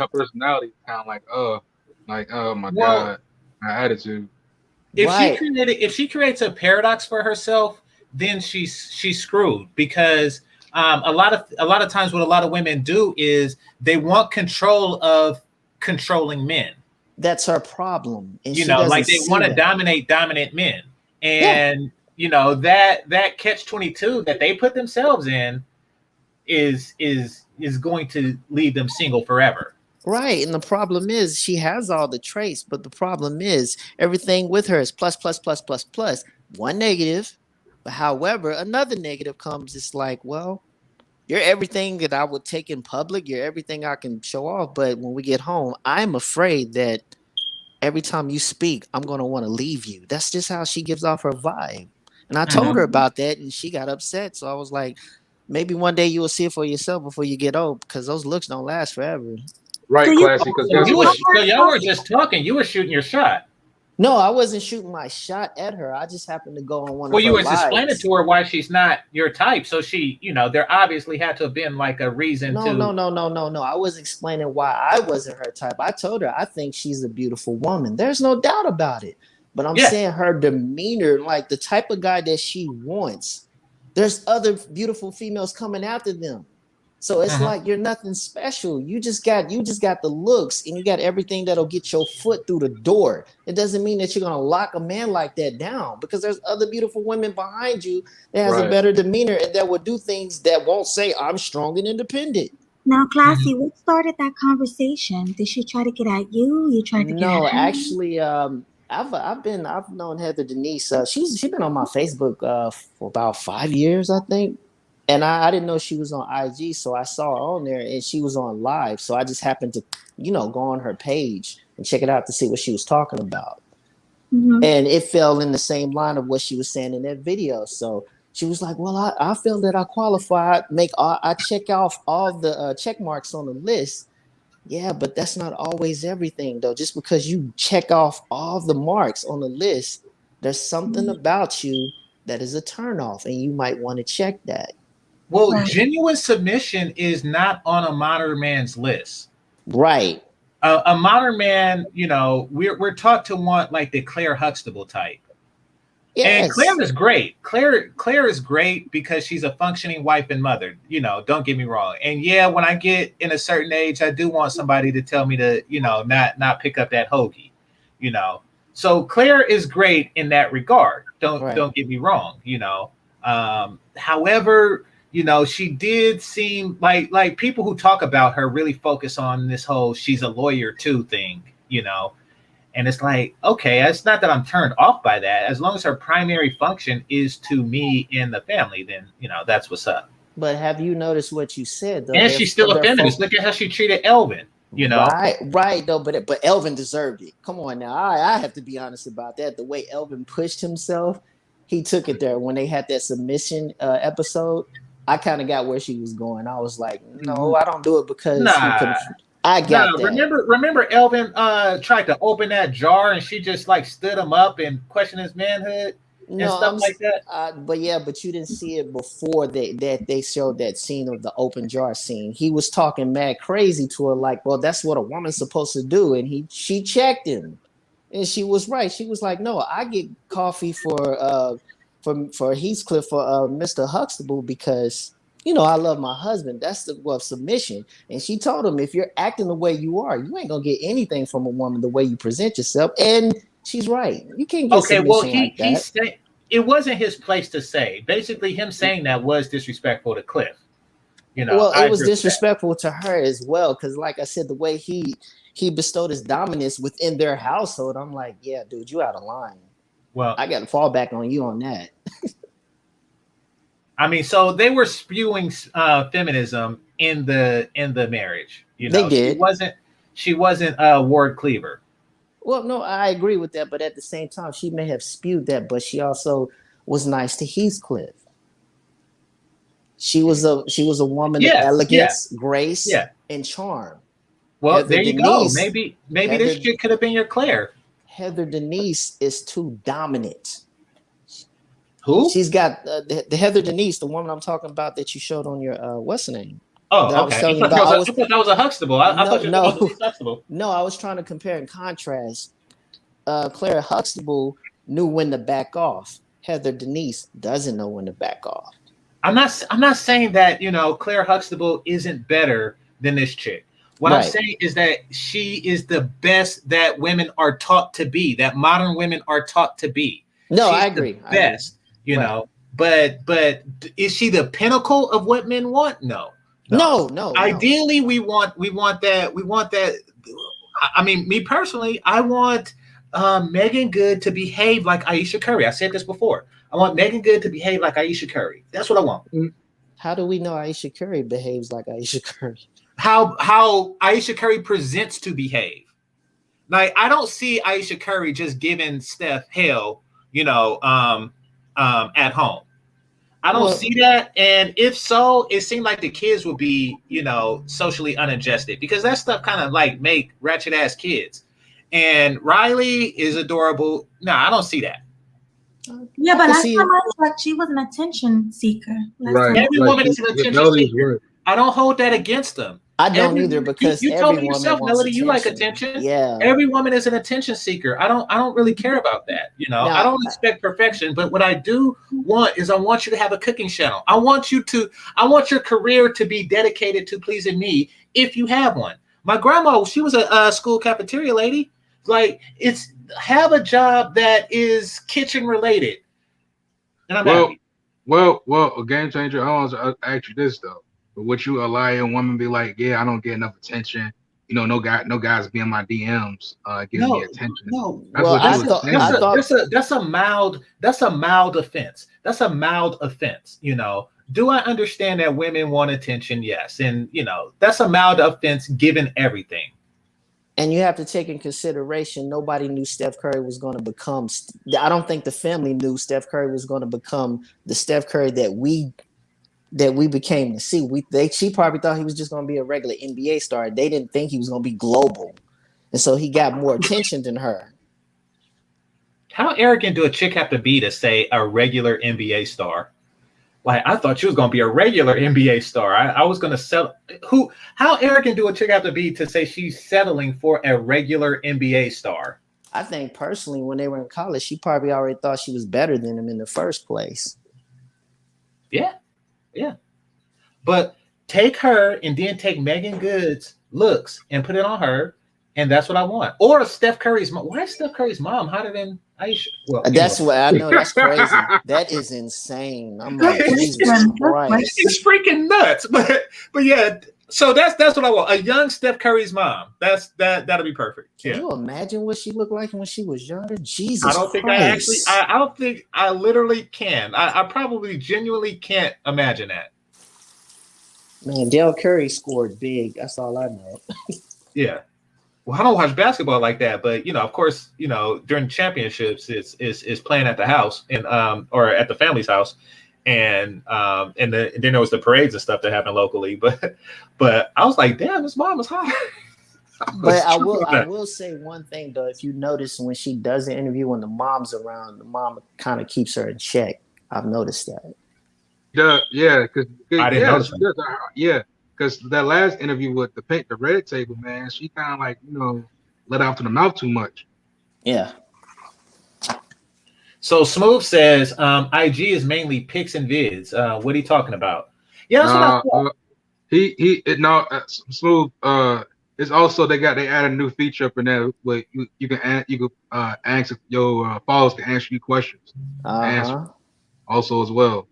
personality is kind of like, oh my God, her attitude. If she creates a paradox for herself, then she's screwed, because a lot of times what a lot of women do is they want control of controlling men. That's her problem. And you know, like they want to dominate dominant men, and you know that catch-22 that they put themselves in is going to leave them single forever. Right. And the problem is she has all the traits, but the problem is everything with her is plus, plus, plus, plus, plus. One negative. But however, another negative comes. It's like, well, you're everything that I would take in public. You're everything I can show off. But when we get home, I'm afraid that every time you speak, I'm going to want to leave you. That's just how she gives off her vibe. And I told her about that, and she got upset. So I was like, maybe one day you will see it for yourself before you get old, because those looks don't last forever. Right, So Classy, because so y'all were just talking. You were shooting your shot. No, I wasn't shooting my shot at her. I just happened to go on one of her you were lives. explaining to her why she's not your type. So she, you know, there obviously had to have been like a reason to... No. I wasn't explaining why I wasn't her type. I told her I think she's a beautiful woman. There's no doubt about it. But I'm saying her demeanor, like the type of guy that she wants, there's other beautiful females coming after them. So it's like you're nothing special. You just got the looks, and you got everything that'll get your foot through the door. It doesn't mean that you're gonna lock a man like that down, because there's other beautiful women behind you that has a better demeanor and that will do things that won't say I'm strong and independent. Now, Classy, what started that conversation? Did she try to get at you? You tried to get at her? No, actually, I've known Heather Denise. She's been on my Facebook for about 5 years, I think. And I didn't know she was on IG, so I saw her on there, and she was on live. So I just happened to, go on her page and check it out to see what she was talking about. And it fell in the same line of what she was saying in that video. So she was like, well, I feel that I qualified. I check off all the check marks on the list. Yeah, but that's not always everything, though. Just because you check off all the marks on the list, there's something about you that is a turnoff, and you might want to check that. Well, genuine submission is not on a modern man's list. Right. A modern man, we're taught to want like the Claire Huxtable type. Yes. And Claire is great. Claire is great because she's a functioning wife and mother. Don't get me wrong. And yeah, when I get in a certain age, I do want somebody to tell me to, not pick up that hoagie. So Claire is great in that regard. Don't get me wrong. However, she did seem like people who talk about her really focus on this whole she's a lawyer too thing, and it's like, okay, it's not that I'm turned off by that. As long as her primary function is to me and the family, then, that's what's up. But have you noticed what you said, though? And she's still a feminist. Look at how she treated Elvin, Right, though, but Elvin deserved it. Come on now. I have to be honest about that. The way Elvin pushed himself, he took it there. When they had that submission episode, I kind of got where she was going. I was like, no, I don't do it because I got that. Remember Elvin tried to open that jar and she just like stood him up and questioned his manhood and stuff like that. But you didn't see it before they showed that scene of the open jar scene. He was talking mad crazy to her, like, well, that's what a woman's supposed to do. And she checked him, and she was right. She was like, no, I get coffee for Heathcliff for Mr. Huxtable because I love my husband. That's the submission. And she told him, if you're acting the way you are, you ain't gonna get anything from a woman the way you present yourself. And She's right. You can't get Okay, well, submission like he that. said it wasn't his place to say. Basically, him saying that was disrespectful to Cliff. You know, Well, I it was agree with that. disrespectful to her as well, because like I said, the way he bestowed his dominance within their household, I'm like, yeah, dude, you out of line. Well, I got to fall back on you on that. I mean, so they were spewing feminism in the marriage. You know, They did. She wasn't Ward Cleaver. Well, no, I agree with that, but at the same time, she may have spewed that, but she also was nice to Heathcliff. She was a woman of elegance, grace, and charm. Well, Heather there you Denise, go. Maybe this chick could have been your Claire. Heather Denise is too dominant. Who? She's got the Heather Denise, the woman I'm talking about that you showed on your what's the name? Oh, that okay. I thought that was a Huxtable. I thought you were talking about Denise Huxtable. No, I was trying to compare and contrast. Claire Huxtable knew when to back off. Heather Denise doesn't know when to back off. I'm not saying that, you know, Claire Huxtable isn't better than this chick. What I'm saying is that she is the best that women are taught to be, that modern women are taught to be. No, She's I agree. The best, you know. But is she the pinnacle of what men want? No. Ideally, we want that. I mean, me personally, I want Megan Good to behave like Aisha Curry. I said this before. I want Megan Good to behave like Aisha Curry. That's what I want. How do we know Aisha Curry behaves like Aisha Curry? How Aisha Curry presents to behave. Like, I don't see Aisha Curry just giving Steph hell, you know, at home. I don't see that. And if so, it seemed like the kids would be, you know, socially unadjusted, because that stuff kind of like make ratchet ass kids. And Riley is adorable. No, I don't see that. Yeah, but last time I checked, she was an attention seeker. Right. Every woman is an attention seeker. I don't hold that against them. I don't either, because you told me yourself, Melody, you like attention. Yeah. Every woman is an attention seeker. I don't really care about that. You know, I don't expect perfection, but what I do want is I want you to have a cooking channel. I want your career to be dedicated to pleasing me if you have one. My grandma, she was a school cafeteria lady. Like, have a job that is kitchen related. And I'm happy. Well, a game changer. I want to ask you this though. But would you allow a woman be like, yeah, I don't get enough attention. You know, no guys be in my DMs giving me attention. No. That's a mild offense. That's a mild offense. You know, do I understand that women want attention? Yes. And you know, that's a mild offense given everything. And you have to take in consideration, nobody knew Steph Curry was going to become. I don't think the family knew Steph Curry was going to become the Steph Curry that we became to see. She probably thought he was just going to be a regular NBA star. They didn't think he was going to be global, and so he got more attention than her. How arrogant do a chick have to be to say a regular NBA star? Like, I thought she was going to be a regular NBA star. I was going to settle. How arrogant do a chick have to be to say she's settling for a regular NBA star? I think personally, when they were in college, she probably already thought she was better than him in the first place. Yeah. But take her and then take Megan Good's looks and put it on her, and that's what I want. Or Steph Curry's mom. Why is Steph Curry's mom hotter than Aisha? Well, that's what I know. That's crazy. That is insane. I'm like, Jesus Christ. It's freaking nuts. But yeah, so that's what I want. A young Steph Curry's mom. That'll be perfect. Can you imagine what she looked like when she was younger? Jesus I don't think Christ. I don't think I literally can. I probably genuinely can't imagine that. Man, Dell Curry scored big. That's all I know. Yeah. Well, I don't watch basketball like that, but you know, of course, you know, during championships, it's playing at the house and or at the family's house, and then there was the parades and stuff that happen locally. But I was like, damn, this mom is hot. But I will say one thing though. If you notice when she does the interview when the mom's around, the mom kind of keeps her in check. I've noticed that. Yeah, because I didn't notice that. Yeah. Because that last interview with the red table, man, she kind of like, you know, let out to the mouth too much. Yeah. So Smooth says, IG is mainly pics and vids. What are you talking about? Yeah, that's what I thought. Smooth. it's also they added a new feature up in there where you can answer your followers can answer you questions. Answer also as well.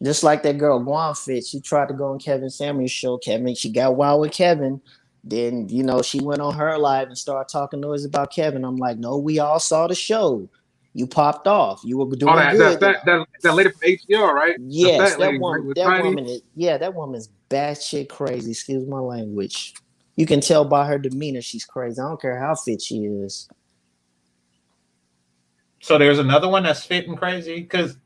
Just like that girl Guam Fit, she tried to go on Kevin Samuels' show. She got wild with Kevin. Then she went on her live and started talking noise about Kevin. I'm like, no, we all saw the show. You popped off. You were doing good. That lady from ATL, right? Yes, that woman's batshit crazy. Excuse my language. You can tell by her demeanor she's crazy. I don't care how fit she is. So there's another one that's fit and crazy? Because,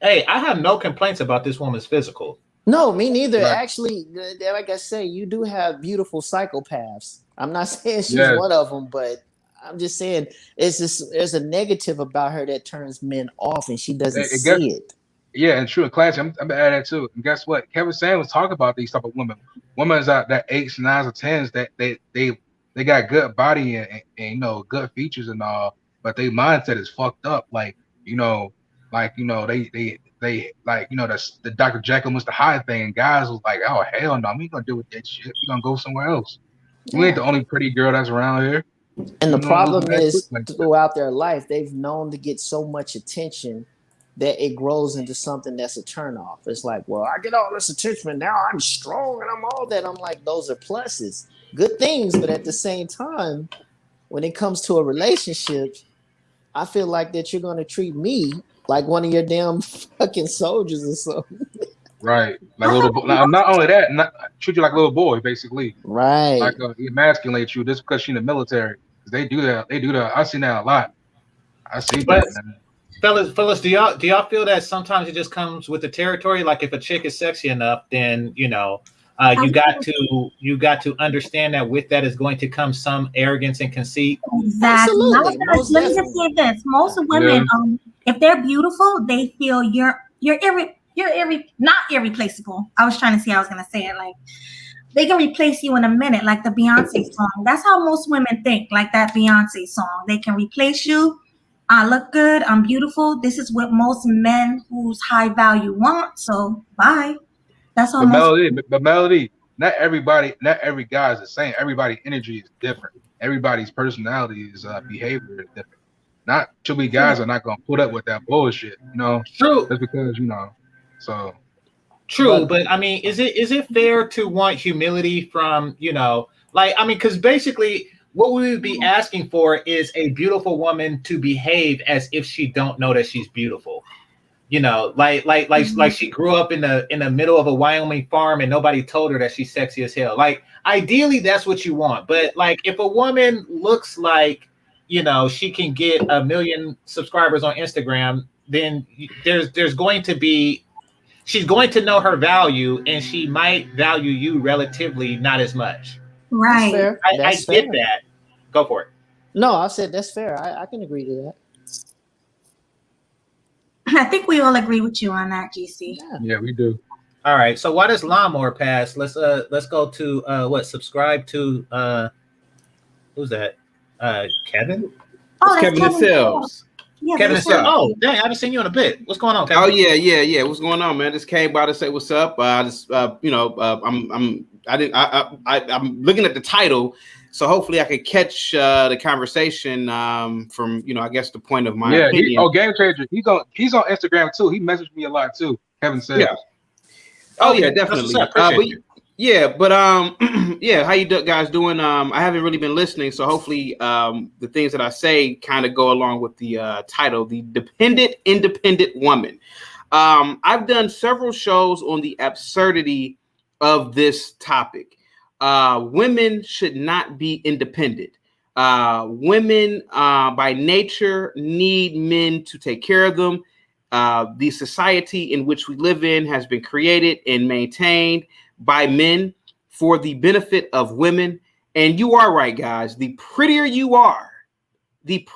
hey, I have no complaints about this woman's physical. No, me neither. Right. Actually, like I say, you do have beautiful psychopaths. I'm not saying she's one of them, but I'm just saying there's a negative about her that turns men off, and she doesn't see it. Yeah, and true and classy. I'm gonna add that too. And guess what? Kevin Samuels talk about these type of women. Women's out that 8s, 9s, or 10s that they got good body and good features and all, but their mindset is fucked up. They that's the Dr. Jekyll, Mr. Hyde thing. And guys was like, oh hell no, we ain't gonna deal with that shit. We gonna go somewhere else. We ain't the only pretty girl that's around here. And the problem is, throughout their life, they've known to get so much attention that it grows into something that's a turnoff. It's like, well, I get all this attention, and now I'm strong and I'm all that. I'm like, those are pluses, good things, but at the same time, when it comes to a relationship, I feel like that you're going to treat me like one of your damn fucking soldiers or something. Right. Like little boy. Not only that, treat you like a little boy, basically. Right. Like emasculate you just because she's in the military. They do that. I've seen that a lot. I see that, man. Fellas, do y'all feel that sometimes it just comes with the territory? Like if a chick is sexy enough, then you got to understand that with that is going to come some arrogance and conceit. Exactly. Let me just say this: most women, if they're beautiful, they feel you're not irreplaceable. I was trying to see how I was gonna say it. Like they can replace you in a minute, like the Beyonce song. That's how most women think. Like that Beyonce song, they can replace you. I look good. I'm beautiful. This is what most men whose high value want. So bye. That's all. But Melody, not every guy is the same. Everybody's energy is different. Everybody's personality is behavior is different. Not too many guys are not gonna put up with that bullshit. True. That's because so. True, but I mean, is it fair to want humility from because basically what we would be asking for is a beautiful woman to behave as if she don't know that she's beautiful. Like she grew up in the middle of a Wyoming farm and nobody told her that she's sexy as hell. Like ideally that's what you want. But like if a woman looks like, she can get 1 million subscribers on Instagram, then there's going to be, she's going to know her value and she might value you relatively not as much. Right. I get that. Go for it. No, I said that's fair. I can agree to that. I think we all agree with you on that, GC. Yeah, we do. All right. So why does Lawnmower pass? Let's go to subscribe to who's that? Kevin? Oh, Kevin himself. Yeah, Kevin himself. Oh, dang, I haven't seen you in a bit. What's going on, Kevin? Oh yeah. What's going on, man? Just came by to say what's up. I'm looking at the title, so hopefully I could catch the conversation from I guess the point of my opinion. Game Changer. He's on Instagram too. He messaged me a lot too. Kevin said. Yeah. Oh yeah, definitely. How you guys doing? I haven't really been listening, so hopefully the things that I say kind of go along with the title, The Dependent Independent Woman. I've done several shows on the absurdity of this topic. Women should not be independent. Women by nature need men to take care of them. The society in which we live in has been created and maintained by men for the benefit of women. And you are right, guys. The prettier you are, you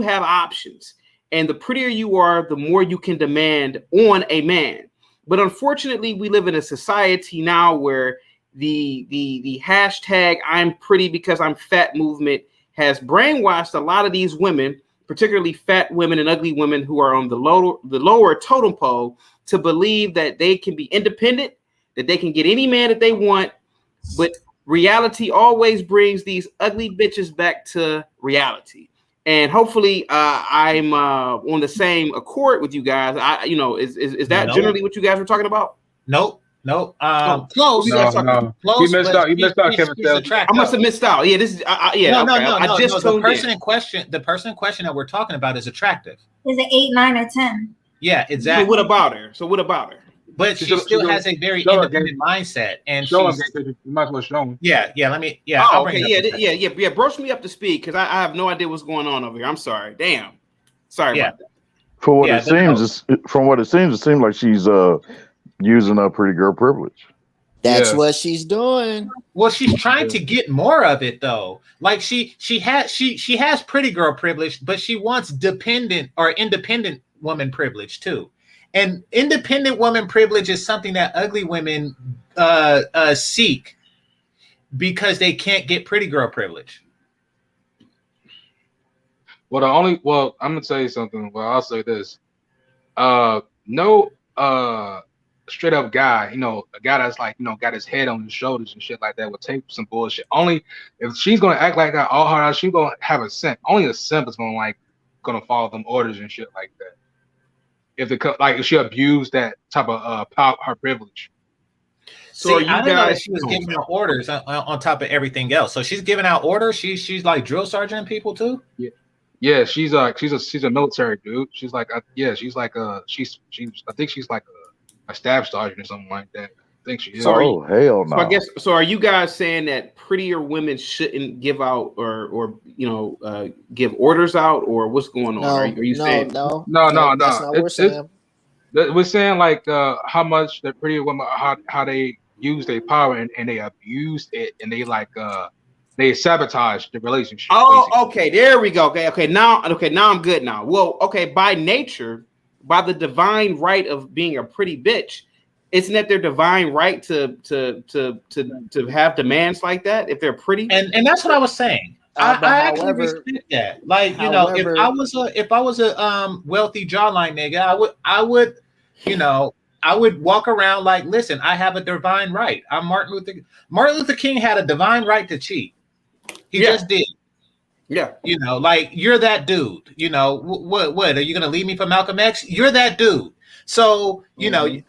have options. And the prettier you are, the more you can demand on a man. But unfortunately, we live in a society now where the hashtag I'm pretty because I'm fat movement has brainwashed a lot of these women, particularly fat women and ugly women who are on the lower totem pole, to believe that they can be independent, that they can get any man that they want, but reality always brings these ugly bitches back to reality. And hopefully, I'm on the same accord with you guys. Is that generally what you guys were talking about? Nope. Close. No. Close. You missed out. You missed out, Kevin. I must have missed out. Yeah, this is. No. I just the person in question that we're talking about is attractive. Is it 8, 9, or 10? Yeah, exactly. So what about her? But she still has a very independent mindset, and you might as well show them. Yeah. Let me. Yeah. Oh, okay. Yeah. Broach me up to speed because I have no idea what's going on over here. I'm sorry. Damn. Sorry about that. From what it seems, it seems like she's using her pretty girl privilege. That's what she's doing. Well, she's trying to get more of it though. Like she has pretty girl privilege, but she wants dependent or independent woman privilege too. And independent woman privilege is something that ugly women seek because they can't get pretty girl privilege. I'm gonna tell you something. Well, I'll say this. No straight up guy, a guy that's like, got his head on his shoulders and shit like that will take some bullshit. Only if she's gonna act like that all her life, she's gonna have a simp. Only a simp is gonna follow them orders and shit like that. If she abused that type of power, her privilege. So I didn't know that she was giving out orders on top of everything else. So she's giving out orders. She's like drill sergeant people too. Yeah, she's a military dude. She's like I think she's like a staff sergeant or something like that. I think she is. Hell no. So I guess are you guys saying that prettier women shouldn't give out or give orders out, or what's going on? Are you saying no? That's not what we're saying. We're saying like how much the prettier women how they use their power and they abuse it and they they sabotage the relationship. Oh, basically. Okay, there we go. Okay, now I'm good now. Well, okay, by nature, by the divine right of being a pretty bitch, isn't that their divine right to have demands like that if they're pretty? And that's what I was saying. I actually respect that. Like, if I was a wealthy jawline nigga, I would walk around like, listen, I have a divine right. I'm Martin Luther King had a divine right to cheat. He just did. Yeah. Like you're that dude. What are you gonna leave me for Malcolm X? You're that dude. So, like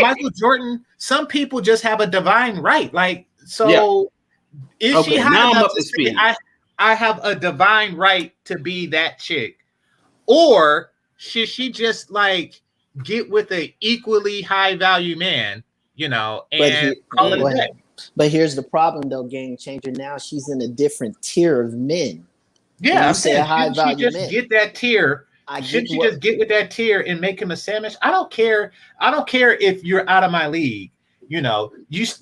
Michael Jordan, some people just have a divine right. Like, so is she high enough to say, I have a divine right to be that chick? Or should she just like get with an equally high value man, and call it a day? But here's the problem though, Game Changer. Now she's in a different tier of men. Yeah, I'm saying high value just get that tier. Should she just get with that tier and make him a sandwich? I don't care if you're out of my league. You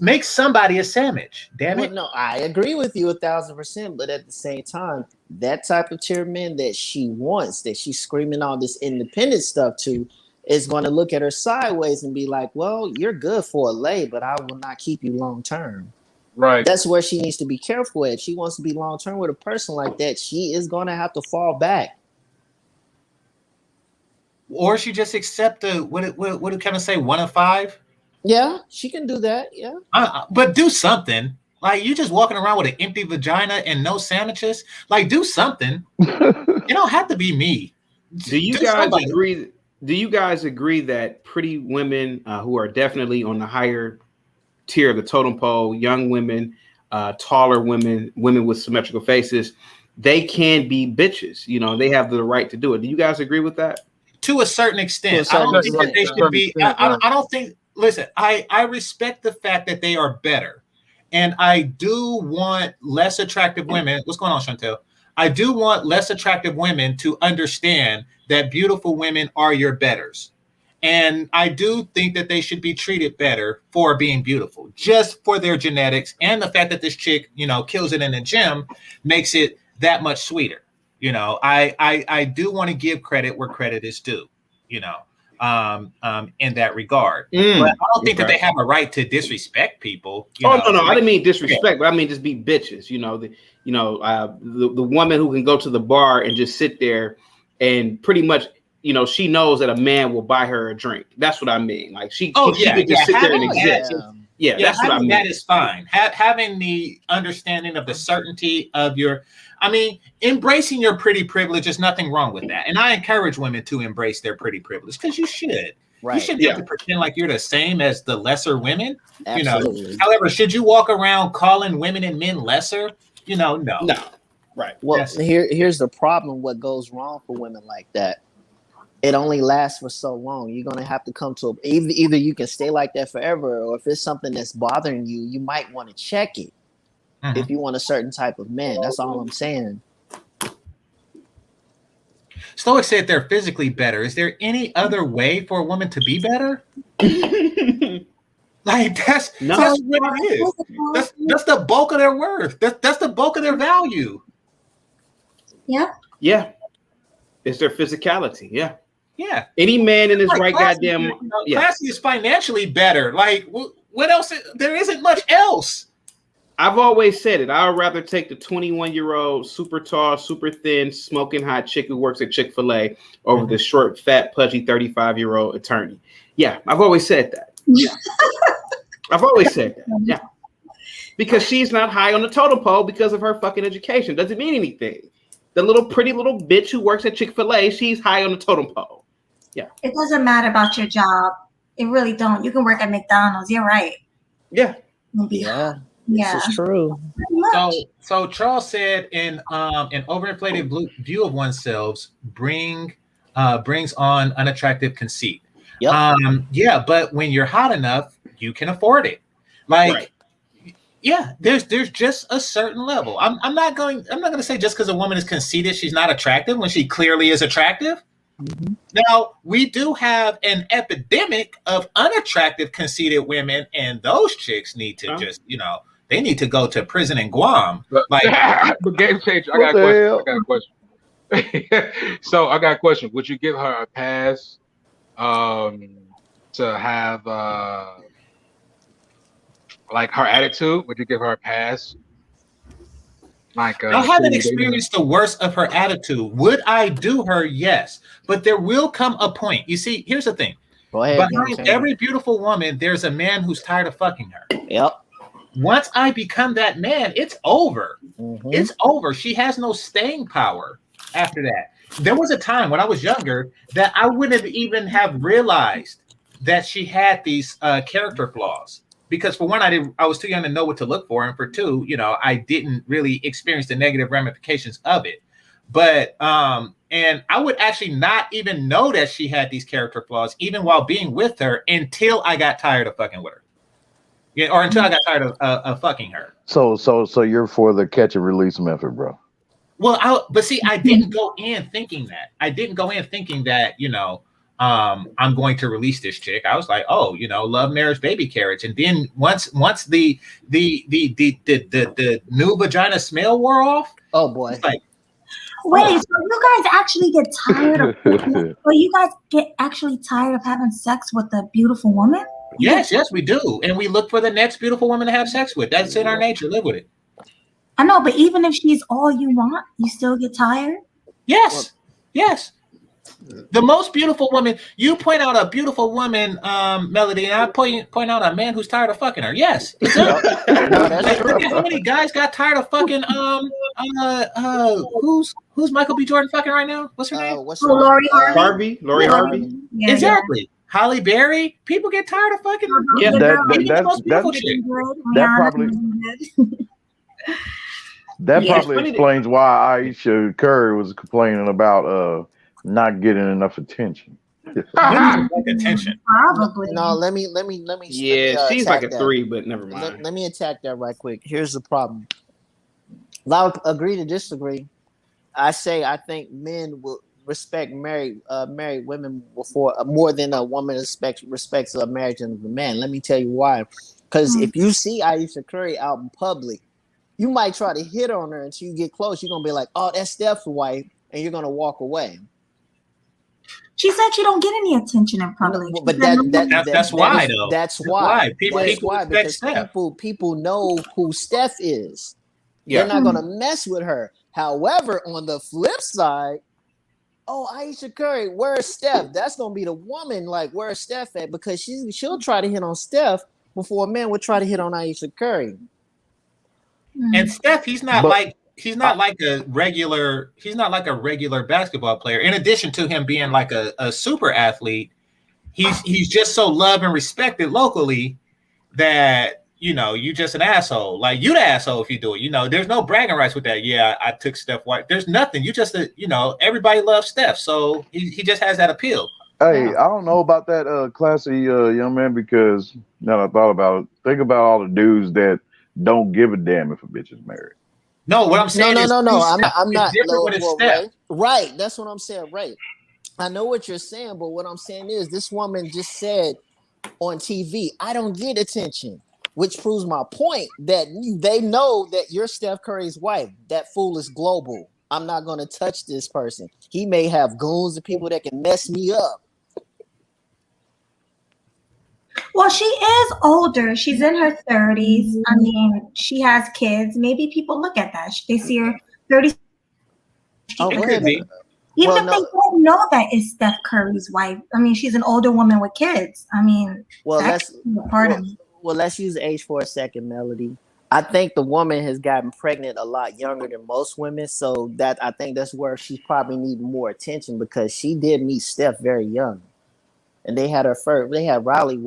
make somebody a sandwich. Damn it. No, I agree with you 1,000%. But at the same time, that type of tier men that she wants, that she's screaming all this independent stuff to, is going to look at her sideways and be like, well, you're good for a lay, but I will not keep you long term. Right. That's where she needs to be careful at. If she wants to be long term with a person like that, she is going to have to fall back. Or she just accept what do kind of say 1 of 5? Yeah, she can do that. Yeah. But do something. Like you just walking around with an empty vagina and no sandwiches. Like do something. It don't have to be me. Do you guys agree? Do you guys agree that pretty women who are definitely on the higher tier of the totem pole, young women, taller women, women with symmetrical faces, they can be bitches? They have the right to do it. Do you guys agree with that? To a certain extent. I don't think that they should be. I don't think. Listen, I respect the fact that they are better, and I do want less attractive women. What's going on, Chantel? I do want less attractive women to understand that beautiful women are your betters. And I do think that they should be treated better for being beautiful, just for their genetics. And the fact that this chick, kills it in the gym makes it that much sweeter. I do want to give credit where credit is due, in that regard. But I don't think that they have a right to disrespect people. No, I didn't mean disrespect, but I mean just be bitches. The woman who can go to the bar and just sit there and pretty much, she knows that a man will buy her a drink. That's what I mean. Like she can just sit there and exist. Yeah, that's what I mean. That is fine. Having the understanding of the certainty of your, I mean, embracing your pretty privilege is nothing wrong with that. And I encourage women to embrace their pretty privilege because you should. Right. You shouldn't have to pretend like you're the same as the lesser women. Absolutely. You know. However, should you walk around calling women and men lesser? You know, no. Right. Well, here's the problem. What goes wrong for women like that? It only lasts for so long. You're gonna have to come to either you can stay like that forever, or if it's something that's bothering you, you might want to check it. If you want a certain type of man. That's all I'm saying. Stoics said they're physically better. Is there any other way for a woman to be better? Like that's what it is. That's the bulk of their worth. That's the bulk of their value. Yeah. Yeah. It's their physicality. Yeah. Yeah. Any man in his right Classy, goddamn. Classy is financially better. Like what else? There isn't much else. I've always said it. I would rather take the 21-year-old, super tall, super thin, smoking hot chick who works at Chick-fil-A over the short, fat, pudgy 35-year-old attorney. Yeah, I've always said that. Yeah. I've always said that. Yeah. Because she's not high on the totem pole because of her fucking education. Doesn't mean anything. The little pretty little bitch who works at Chick-fil-A, she's high on the totem pole. Yeah. It doesn't matter about your job. It really don't. You can work at McDonald's. You're right. Yeah. Yeah. This is true. So Charles said an overinflated view of oneself brings on unattractive conceit. Yep. Yeah, but when you're hot enough, you can afford it. Like, yeah, there's just a certain level. I'm not going to say just because a woman is conceited, she's not attractive when she clearly is attractive. Mm-hmm. Now, we do have an epidemic of unattractive, conceited women, and those chicks need to just, they need to go to prison in Guam. But game changer, I got a question. So I got a question. Would you give her a pass to have like her attitude? Would you give her a pass? Like I haven't experienced the worst of her attitude. Would I do her? Yes. But there will come a point. You see, here's the thing. Behind every beautiful woman, there's a man who's tired of fucking her. Yep. Once I become that man, it's over. Mm-hmm. It's over. She has no staying power after that. There was a time when I was younger that I wouldn't even have realized that she had these character flaws. Because for one, I was too young to know what to look for, and for two, I didn't really experience the negative ramifications of it. But and I would actually not even know that she had these character flaws, even while being with her, until I got tired of fucking with her. Yeah, or until I got tired of fucking her. So you're for the catch and release method, bro? Well, but see, I didn't go in thinking that. I'm going to release this chick. I was like, oh, love, marriage, baby carriage. And then once the new vagina smell wore off. Oh boy. Like, wait, so you guys actually get tired of actually tired of having sex with a beautiful woman? Yes, we do. And we look for the next beautiful woman to have sex with. That's in our nature. Live with it. I know, but even if she's all you want, you still get tired? Yes. The most beautiful woman, you point out a beautiful woman, Melody, and I point out a man who's tired of fucking her. Yes. How many guys got tired of fucking who's Michael B. Jordan fucking right now? What's her name? Lori Harvey. Lori Harvey. Yeah, exactly. Holly Berry. People get tired of fucking her. Yeah, that probably explains why Aisha Curry was complaining about not getting enough attention. Attention. Probably. No, let me. Yeah, she's like a 3, but never mind. Let me attack that right quick. Here's the problem. I'll agree to disagree. I think men will respect married women for more than a woman respects a marriage of a man. Let me tell you why. Because if you see Aisha Curry out in public, you might try to hit on her until you get close. You're gonna be like, "Oh, that's Steph's wife," and you're gonna walk away. She said she don't get any attention in public. But that's why, though. That's why. People know who Steph is. Yeah. They're not gonna mess with her. However, on the flip side, Aisha Curry, where's Steph? That's gonna be the woman. Like, where's Steph at? Because she'll try to hit on Steph before a man would try to hit on Aisha Curry. And Steph, he's not like a regular basketball player. In addition to him being like a super athlete, he's just so loved and respected locally that, you know, you just an asshole. Like, you the asshole if you do it. You know, there's no bragging rights with that. Yeah, I took Steph White. There's nothing. You just, you know, everybody loves Steph. So he just has that appeal. Hey, I don't know about that classy young man, because now that I thought about it, think about all the dudes that don't give a damn if a bitch is married. No, what I'm saying is I'm not different when it's Steph. Right. That's what I'm saying. Right. I know what you're saying, but what I'm saying is this woman just said on TV, I don't get attention, which proves my point that they know that you're Steph Curry's wife. That fool is global. I'm not going to touch this person. He may have goons and people that can mess me up. Well, she is older. She's in her 30s. I mean, she has kids. Maybe people look at that. They see her 30. Oh, It could be. Even if they don't know that it's Steph Curry's wife. I mean, she's an older woman with kids. I mean, let's use age for a second, Melody. I think the woman has gotten pregnant a lot younger than most women, so that I think that's where she's probably needing more attention, because she did meet Steph very young, and they had Riley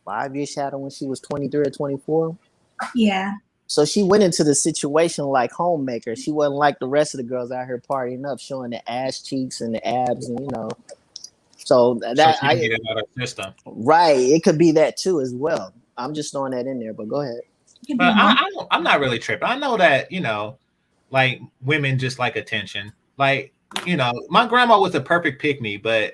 5 years shadow when she was 23 or 24. Yeah. So she went into the situation like homemaker. She wasn't like the rest of the girls out here partying up, showing the ass cheeks and the abs, and you know. So that I get it out of system. Right, it could be that too as well. I'm just throwing that in there, but go ahead. But I'm not really tripping. I know that, you know, like, women just like attention. Like, you know, my grandma was a perfect pick-me, but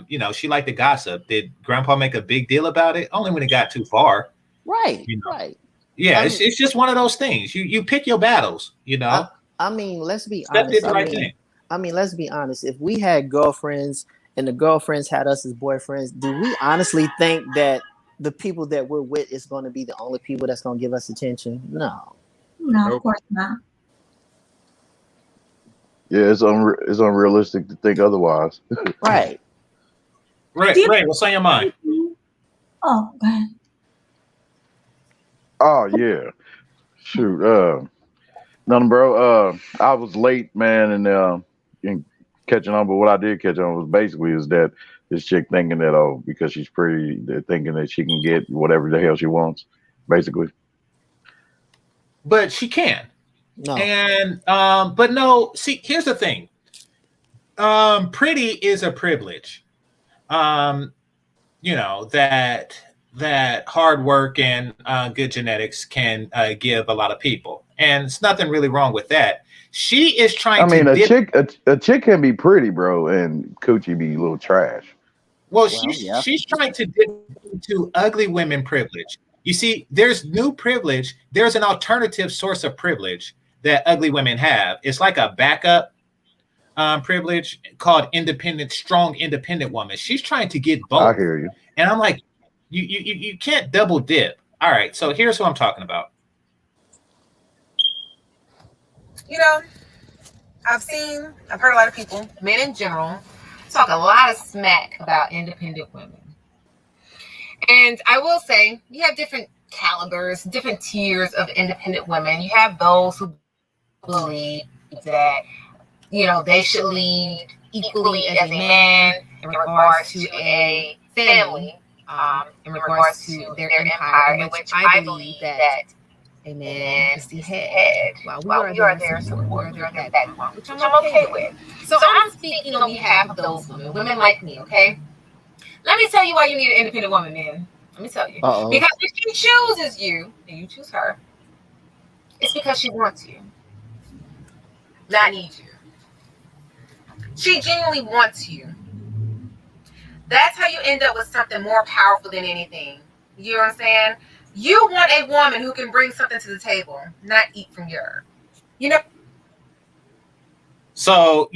you know, she liked to gossip. Did Grandpa make a big deal about it? Only when it got too far. Right. You know? Right. Yeah, it's just one of those things. You pick your battles, you know. I mean, let's be Steph honest. did the right thing. I mean, let's be honest. If we had girlfriends and the girlfriends had us as boyfriends, do we honestly think that the people that we're with is going to be the only people that's going to give us attention? No. No, of course not. Yeah, it's unrealistic to think otherwise. Right. Ray, what's on your mind? Oh, go ahead. Oh yeah, shoot. Nothing, bro. I was late, man, and in catching on. But what I did catch on was basically is that this chick thinking that because she's pretty, they're thinking that she can get whatever the hell she wants, basically. But she can. No. And but no. See, here's the thing. Pretty is a privilege. You know that hard work and good genetics can give a lot of people, and it's nothing really wrong with that. She is trying. I mean, a chick can be pretty, bro, and coochie be a little trash. Well, she's trying to dip into ugly women privilege. You see, there's new privilege. There's an alternative source of privilege that ugly women have. It's like a backup privilege called strong independent woman. She's trying to get both. I hear you. And I'm like, you can't double dip. All right, so here's what I'm talking about. You know, I've heard a lot of people, men in general, talk a lot of smack about independent women. And I will say, you have different calibers, different tiers of independent women. You have those who believe that, you know, they should lead equally as a man in regards to a family, in regards to their empire, in which I believe that a man is the head, while we are there support, we are there backbone, which I'm okay with. So I'm speaking on behalf of those women like me, okay? Let me tell you why you need an independent woman, man. Let me tell you. Uh-oh. Because if she chooses you, and you choose her, it's because she wants you, not need you. She genuinely wants you. That's how you end up with something more powerful than anything. You know what I'm saying? You want a woman who can bring something to the table, not eat from your, you know. So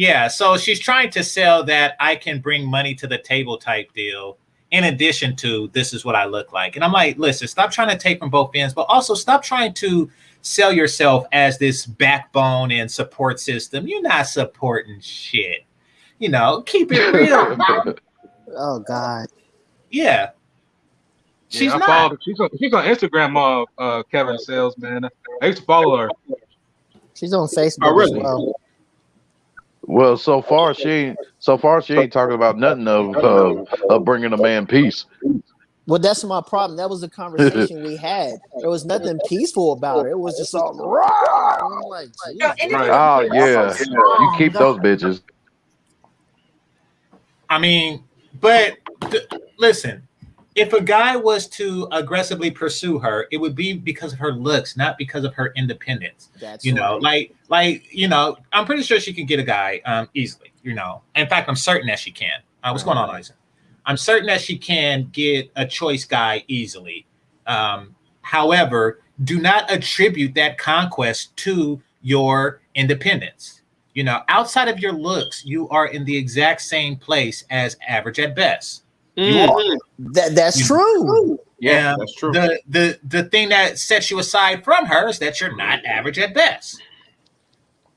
she's trying to sell that I can bring money to the table type deal, in addition to this is what I look like. And I'm like, listen, stop trying to take from both ends, but also stop trying to sell yourself as this backbone and support system. You're not supporting shit. You know, keep it real. Oh God. Yeah. She's I not. followed. She's on Instagram. Kevin Sales, man. I used to follow her. She's on Facebook as well. Well, so far she ain't talking about nothing of bringing a man peace. Well, that's my problem. That was the conversation we had. There was nothing peaceful about it. It was just all raw. I'm like, oh yeah, you keep those bitches. I mean, but listen, if a guy was to aggressively pursue her, it would be because of her looks, not because of her independence. That's like I'm pretty sure she can get a guy easily. In fact, I'm certain that she can. What's going on, Isaac? I'm certain that she can get a choice guy easily. However, do not attribute that conquest to your independence. Outside of your looks, you are in the exact same place as average at best. You are. That's true. Yeah, that's true. The thing that sets you aside from her is that you're not average at best.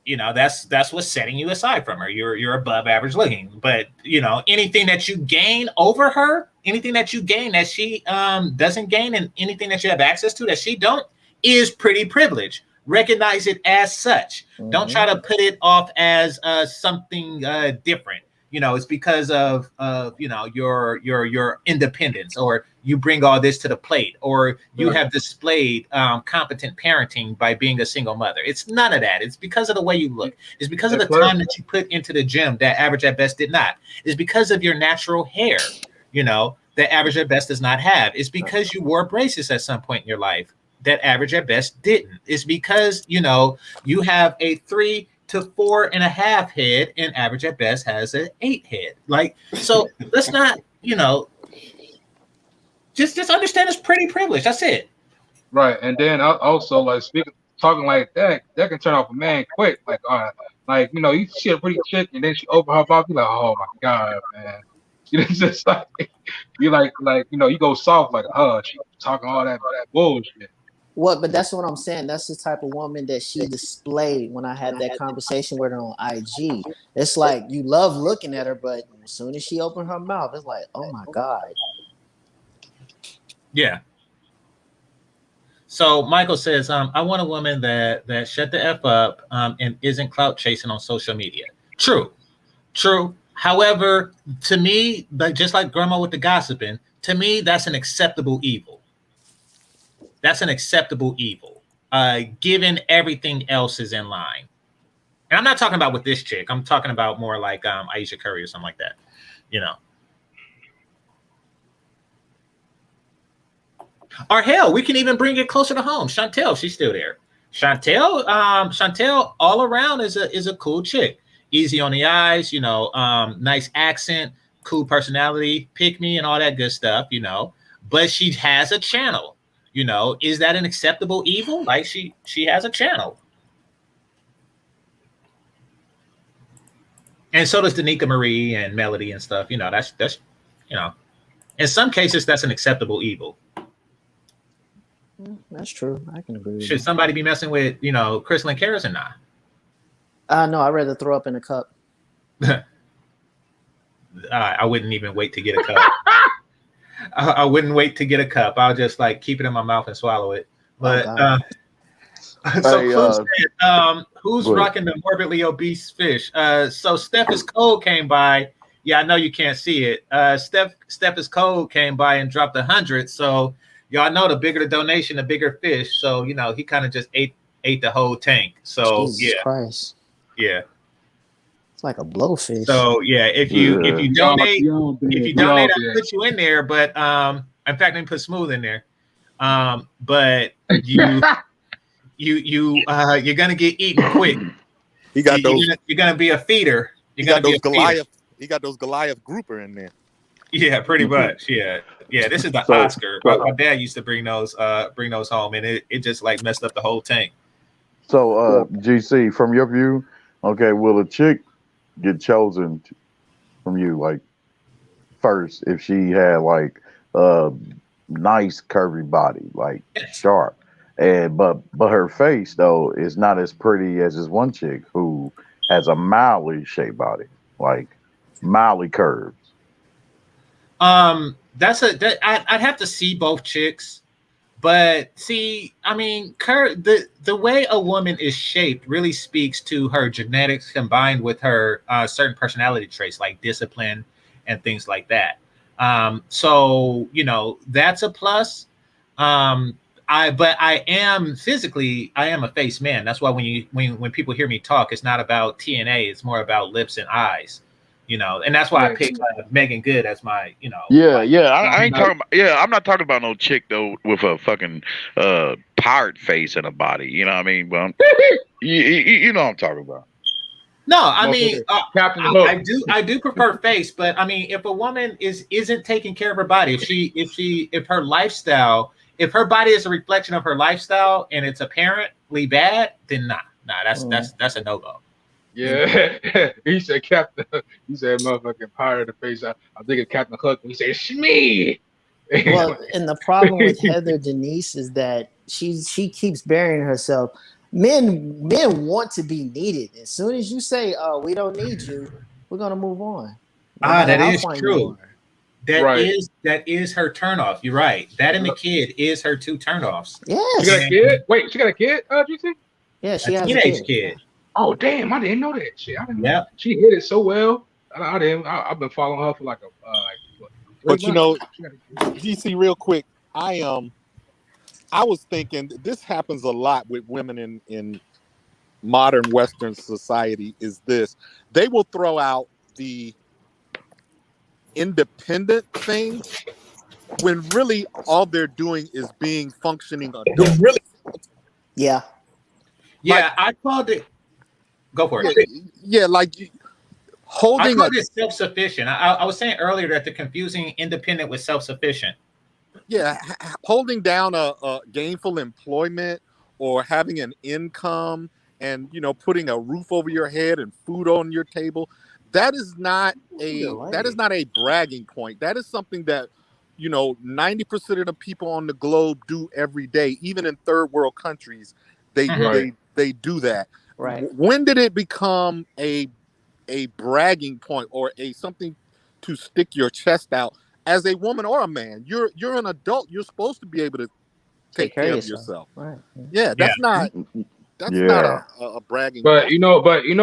That's what's setting you aside from her. You're above average looking. But anything that you gain over her, anything that you gain that she doesn't gain, and anything that you have access to that she don't, is pretty privilege. Recognize it as such. Mm-hmm. Don't try to put it off as something different. It's because of your independence, or you bring all this to the plate, or you have displayed competent parenting by being a single mother. It's none of that. It's because of the way you look. It's because of the time that you put into the gym that average at best did not. It's because of your natural hair, that average at best does not have. It's because you wore braces at some point in your life that average at best didn't. It's because you have a 3 to 4.5 head, and average at best has an 8 head. So let's not, just understand it's pretty privilege. That's it. Right. And then also talking like that can turn off a man quick. You see a pretty chick and then she open her mouth, you're like, oh my God, man. It's just like you you go soft like, she talking all that bullshit. What? But that's what I'm saying. That's the type of woman that she displayed when I had that conversation with her on IG. It's like you love looking at her, but as soon as she opened her mouth, it's like, oh my God. Yeah. So Michael says, I want a woman that shut the F up and isn't clout chasing on social media. True. However, to me, just like grandma with the gossiping, to me, that's an acceptable evil. That's an acceptable evil, given everything else is in line. And I'm not talking about with this chick. I'm talking about more like Aisha Curry or something like that, Or hell, we can even bring it closer to home. Chantel, she's still there. Chantel all around is a cool chick. Easy on the eyes, nice accent, cool personality, pick me and all that good stuff, But she has a channel. Is that an acceptable evil? Like she has a channel. And so does Danica Marie and Melody and stuff. That's in some cases that's an acceptable evil. That's true. I can agree with Should somebody be messing with, Crystal and Karis or not? No, I'd rather throw up in a cup. I wouldn't even wait to get a cup. I wouldn't wait to get a cup. I'll just keep it in my mouth and swallow it. But who's rocking the morbidly obese fish? So Steph is Cold came by. Yeah, I know you can't see it. Steph is Cold came by and dropped 100. So y'all know the bigger the donation, the bigger fish. So he kind of just ate the whole tank. So Jesus Christ. Yeah. Like a blowfish. So yeah, if you donate, I'll put you in there. But in fact, let me put Smooth in there. But you're gonna get eaten quick. You're gonna be a feeder. He got those Goliath grouper in there. Yeah, pretty much. Yeah. This is the Oscar. My dad used to bring those home, and it just messed up the whole tank. So GC, from your view, okay, will a chick get chosen from you first if she had nice curvy body, sharp, and but her face though is not as pretty as this one chick who has a mildly shaped body, mildly curved? I'd have to see both chicks. But see, I mean, the way a woman is shaped really speaks to her genetics combined with her certain personality traits like discipline and things like that. So that's a plus. But I am a face man. That's why when people hear me talk, it's not about TNA. It's more about lips and eyes. And that's why I picked Megan Good as my, Yeah, I ain't talking about. Yeah, I'm not talking about no chick though with a fucking tired face and a body. You know what I mean? Well, you know what I'm talking about. No, I mean, Captain Hook. I do prefer face, but I mean, if a woman isn't taking care of her body, if her lifestyle, if her body is a reflection of her lifestyle and it's apparently bad, then that's a no-go. Yeah, he said Captain. He said motherfucking pirate of the face. I'm thinking Captain Hook. He said Shmee. Well, and the problem with Heather Denise is that she keeps burying herself. Men want to be needed. As soon as you say, "Oh, we don't need you," we're gonna move on. That is true. That is her turnoff. You're right. That and the kid is her two turnoffs. Yes. She got a kid. Wait, she got a kid. GC? Yeah, she has a teenage kid. Oh damn! I didn't know that shit. I didn't know. Yeah, she hit it so well. I didn't. I've been following her for like a. But GC, real quick, I was thinking this happens a lot with women in modern Western society. Is this they will throw out the independent thing when really all they're doing is being functioning adults. Yeah. Yeah, I called it. Go for it. Yeah, like holding. I called it self-sufficient. I was saying earlier that they're confusing independent with self-sufficient. Yeah, holding down a gainful employment or having an income and putting a roof over your head and food on your table. That is not a bragging point. That is something that 90% of the people on the globe do every day, even in third world countries. They do that. Right. When did it become a bragging point or something to stick your chest out as a woman or a man? You're an adult. You're supposed to be able to take care of yourself. Right. Yeah, that's not a bragging But point. you know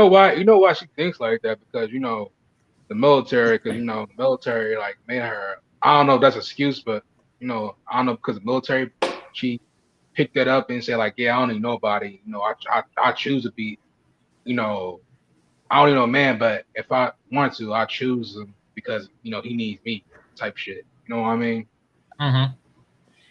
why she thinks like that, because the military, the military like made her. I don't know if that's an excuse, but I don't know, because the military, she picked that up and said like, yeah, I don't need nobody. I choose to be, I don't need no man, but if I want to, I choose him because he needs me, type shit. You know what I mean? Mm-hmm.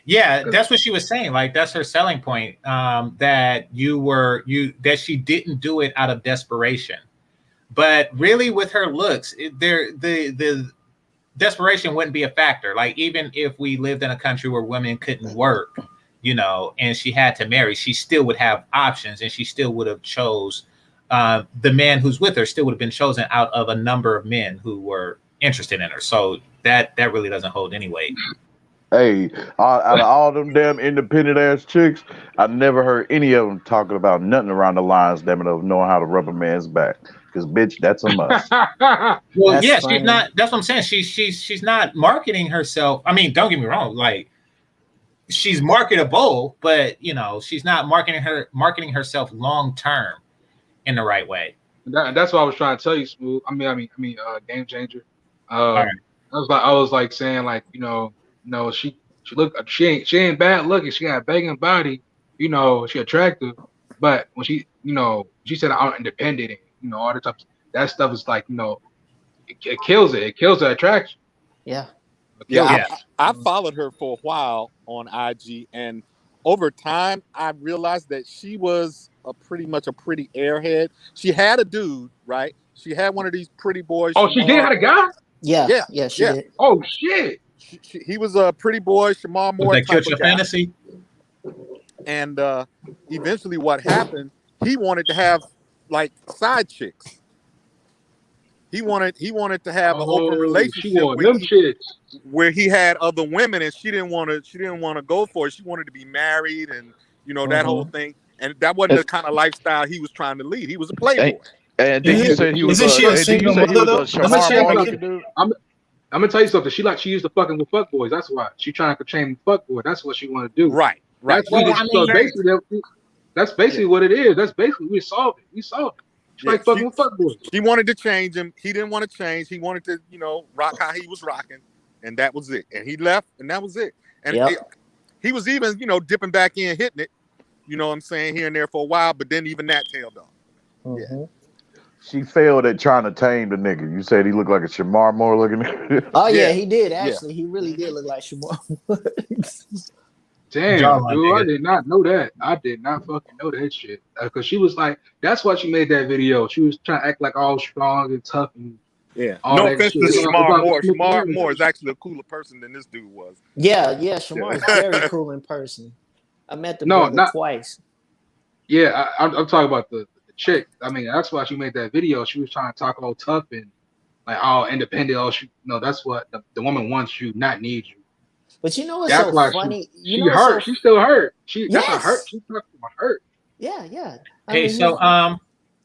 Yeah, that's what she was saying. Like that's her selling point. That that she didn't do it out of desperation, but really with her looks, the desperation wouldn't be a factor. Like even if we lived in a country where women couldn't work, and she had to marry, she still would have options, and she still would have chose the man who's with her. Still would have been chosen out of a number of men who were interested in her. So that really doesn't hold any weight. Hey, out of all them damn independent ass chicks, I never heard any of them talking about nothing around the lines, damn it, of knowing how to rub a man's back. Because bitch, that's a must. Well, that's funny. She's not. That's what I'm saying. She's not marketing herself. I mean, don't get me wrong. Like she's marketable, but she's not marketing herself long term in the right way. That's what I was trying to tell you, Smooth. I mean, Game Changer. Right. I was like saying like she ain't bad looking. She got a banging body. She attractive, but when she she said I'm independent and all the stuff, that stuff is like it kills it. It kills the attraction. Yeah. I followed her for a while on IG, and over time I realized that she was pretty much a pretty airhead. She had a dude, right? She had one of these pretty boys. Oh, she did have a guy? Yeah, she did. Oh shit. He was a pretty boy, Shamar Moore. That killed your fantasy. And eventually, what happened? He wanted to have like side chicks. He wanted to have an open relationship where he had other women, and she didn't want to go for it. She wanted to be married, and that whole thing. And that wasn't the kind of lifestyle he was trying to lead. He was a playboy. And then you said he was. Isn't she a single mother though? I'm gonna tell you something. She used to fucking with fuckboys. That's why she trying to chain fuckboy. That's what she want to do. Right. That's that's basically what it is. That's basically we solved it. We solved it. She like fucking with fuckboys. She wanted to change him. He didn't want to change. He wanted to, rock how he was rocking, and that was it. And he left, and that was it. And he was even, dipping back in, hitting it. You know what I'm saying, here and there for a while, but then even that tailed off. Yeah. She failed at trying to tame the nigga. You said he looked like a Shamar Moore looking nigga. Oh yeah, he did actually. He really did look like Shamar. Damn, dude, I did not know that. I did not fucking know that shit. Because she was like, that's why she made that video. She was trying to act like all strong and tough and No offense to Shamar Moore. Shamar Moore is actually a cooler person than this dude was. Yeah, Shamar is very cool in person. I met the brother twice. Yeah, I'm talking about the chick. I mean, that's why she made that video. She was trying to talk all tough and like all independent. That's what the woman wants you, not need you. But what's so funny? She hurt. She's still hurt. That's a hurt. She's talking about hurt. Yeah.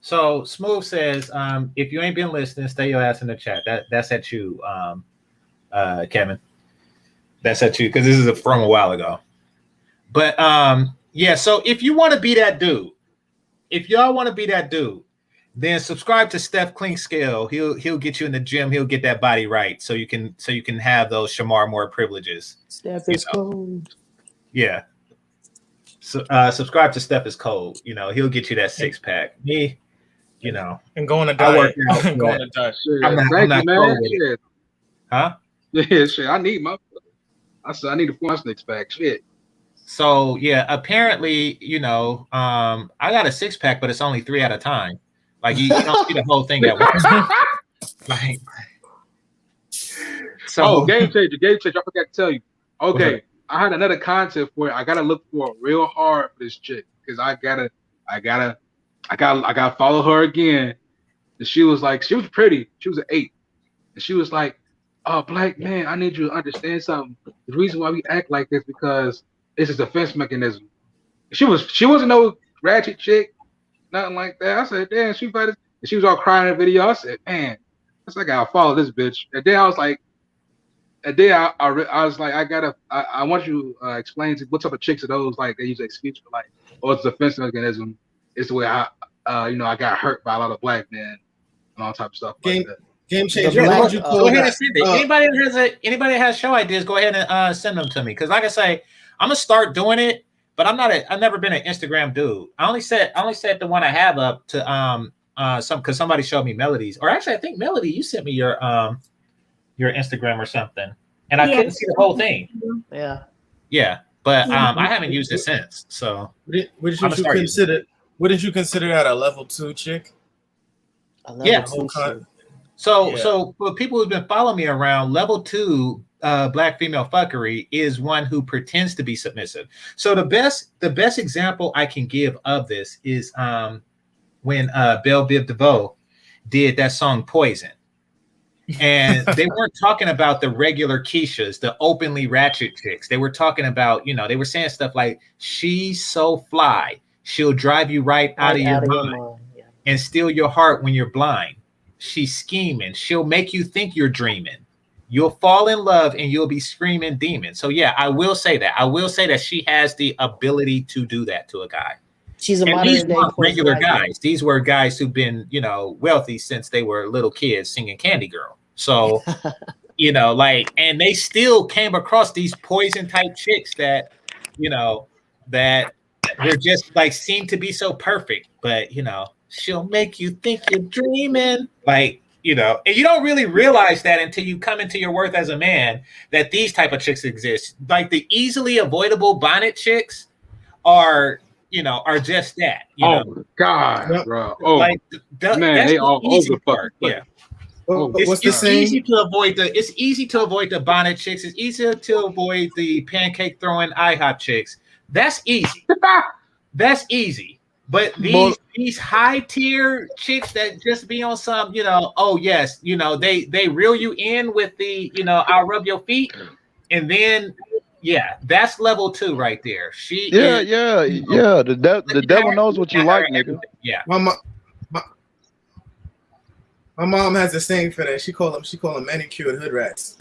So Smooth says, if you ain't been listening, stay your ass in the chat. That's at you, Kevin. That's at you because this is from a while ago. But so if you want to be that dude, if y'all want to be that dude, then subscribe to Steph Clinkscale. He'll get you in the gym. He'll get that body right, so you can have those Shamar Moore privileges. Steph is cold. Yeah. So subscribe to Steph is cold. He'll get you that 6-pack. Me, and go on a diet. Go on a diet. I'm not cold with it. Huh? Yeah, shit. I need my. I need a 6-pack. Shit. So yeah, apparently, I got a 6-pack, but it's only 3 at a time. Like you don't see the whole thing at once. Like, so game changer. I forgot to tell you. Okay, I had another concept where I gotta look for real hard for this chick because I gotta follow her again. And she was pretty. She was an 8, and she was like, "Oh, black man, I need you to understand something. The reason why we act like this because it's a defense mechanism." She wasn't no ratchet chick. Nothing like that. I said, damn, she fighting. And she was all crying in the video. I said, man, I gotta follow this bitch. And then I was like, I want you to explain what type of chicks are those like they use an excuse for like, it's a defense mechanism. It's the way I got hurt by a lot of black men and all type of stuff like that. Game changer. Go ahead and send it. Anybody that has show ideas, go ahead and send them to me. Because like I say, I'm gonna start doing it. But I've never been an Instagram dude. I only set the one I have up to because somebody showed me Melody's, or actually I think Melody, you sent me your Instagram or something, and I couldn't see the whole thing. Yeah, but I haven't used it since. So what did you consider that a level 2 chick? So for people who've been following me around, level 2 black female fuckery is one who pretends to be submissive. So the best example I can give of this is when Belle Biv DeVoe did that song Poison. And they weren't talking about the regular Keishas, the openly ratchet chicks. They were talking about, they were saying stuff like, she's so fly, she'll drive you right out of your mind and steal your heart when you're blind. She's scheming, she'll make you think you're dreaming. You'll fall in love and you'll be screaming demon. So yeah, I will say that she has the ability to do that to a guy. She's a modern day regular guys. These were guys who've been, wealthy since they were little kids singing Candy Girl. So, and they still came across these poison type chicks that, that were just like seem to be so perfect, but she'll make you think you're dreaming. Like, and you don't really realize that until you come into your worth as a man, that these type of chicks exist. Like the easily avoidable bonnet chicks are just that. God, bro. Oh, like, man, they all over the part. Yeah. It's easy to avoid the bonnet chicks. It's easier to avoid the pancake throwing IHOP chicks. That's easy. That's easy. But these high tier chicks that just be on some, they reel you in with the, I'll rub your feet, and then that's level 2 right there. The devil knows what you like, nigga. Yeah. My mom has a saying for that. She call them manicured hood rats,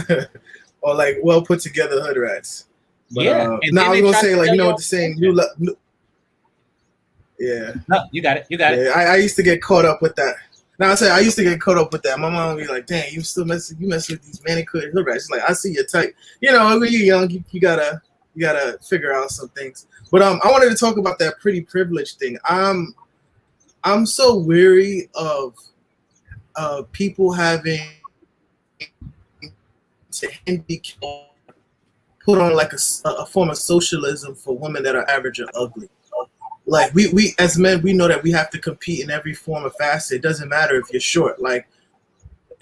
or like well put together hood rats. But, Yeah. And now I was gonna say like you what the saying. Yeah. No, you got it. You got it. I used to get caught up with that. Now I say I used to get caught up with that. My mom would be like, "Dang, you mess with these manicured hood rats." She's like, "I see your type." You know, when you're young, you gotta figure out some things. But I wanted to talk about that pretty privilege thing. I'm so weary of people having to put on like a form of socialism for women that are average or ugly. Like we as men, we know that we have to compete in every form of facet. It doesn't matter if you're short. Like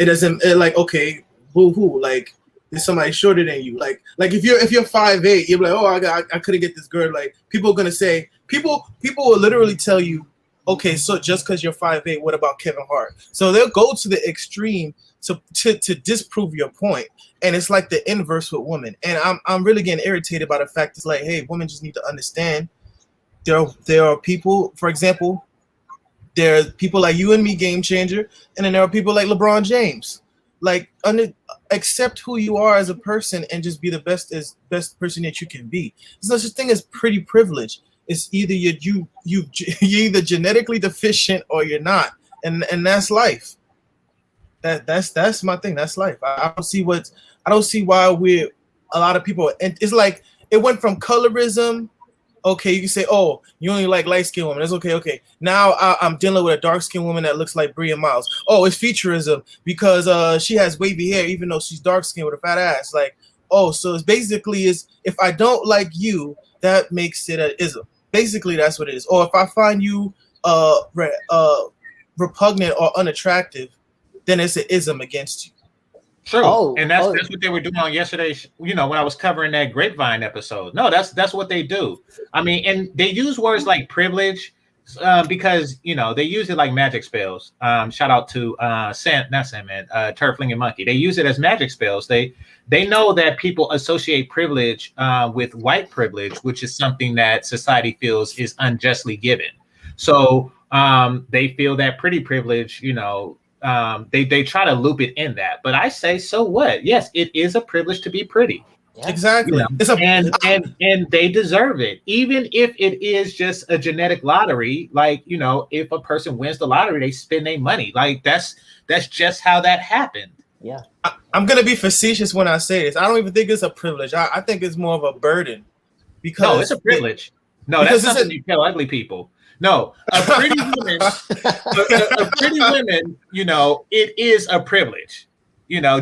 like okay, boo-hoo. Like there's somebody shorter than you. Like if you're 5'8", you're like, oh, I couldn't get this girl. Like people are gonna say people will literally tell you, okay, so just because you're 5'8", what about Kevin Hart? So they'll go to the extreme to disprove your point. And it's like the inverse with women. And I'm really getting irritated by the fact it's like, hey, women just need to understand. There are people, for example, there are people like you and me, Game Changer, and then there are people like LeBron James. Like, accept who you are as a person and just be the best person that you can be. There's no such thing as pretty privilege. It's either you're either genetically deficient or you're not, and that's life. That's my thing. That's life. I don't see why a lot of people. And it's like it went from colorism. Okay, you can say, oh, you only like light-skinned women. That's okay. Okay, now I'm dealing with a dark-skinned woman that looks like Bria Miles. Oh, it's featureism because she has wavy hair even though she's dark-skinned with a fat ass. Like, oh, so it's basically if I don't like you, that makes it an ism. Basically, that's what it is. Or if I find you repugnant or unattractive, then it's an ism against you. True. And that's what they were doing on yesterday, when I was covering that Grapevine episode. No, that's what they do. I mean, and they use words like privilege because, they use it like magic spells. Shout out to Turfling and Monkey. They use it as magic spells. They know that people associate privilege with white privilege, which is something that society feels is unjustly given. So they feel that pretty privilege, they try to loop it in that, but I say, so what? Yes, it is a privilege to be pretty. Yeah. Exactly. And they deserve it, even if it is just a genetic lottery. Like, if a person wins the lottery, they spend their money. Like that's just how that happened. Yeah. I'm gonna be facetious when I say this. I don't even think it's a privilege. I think it's more of a burden. Because no, it's a privilege. That's something you tell ugly people. No, a pretty woman, it is a privilege.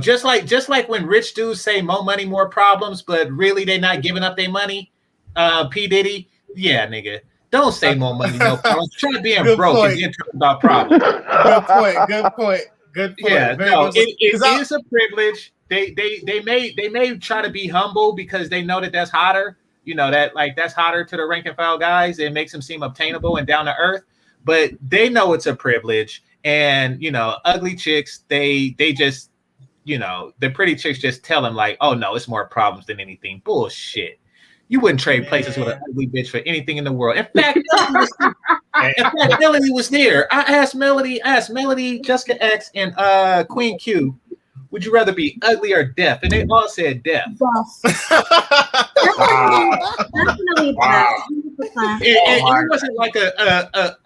Just like when rich dudes say more money, more problems, but really they're not giving up their money. P. Diddy, yeah, nigga, don't say more money, no problems. Try being broke and then talk about problems. Good point. Yeah, no, it is a privilege. They may try to be humble because they know that that's hotter. That's hotter to the rank and file guys. It makes them seem obtainable and down to earth, but they know it's a privilege. And, ugly chicks, they just, the pretty chicks just tell them like, oh no, it's more problems than anything. Bullshit. You wouldn't trade places with an ugly bitch for anything in the world. In fact, Melody was there. I asked Melody, Jessica X, and Queen Q, would you rather be ugly or deaf? And they all said deaf. Definitely deaf. It wasn't like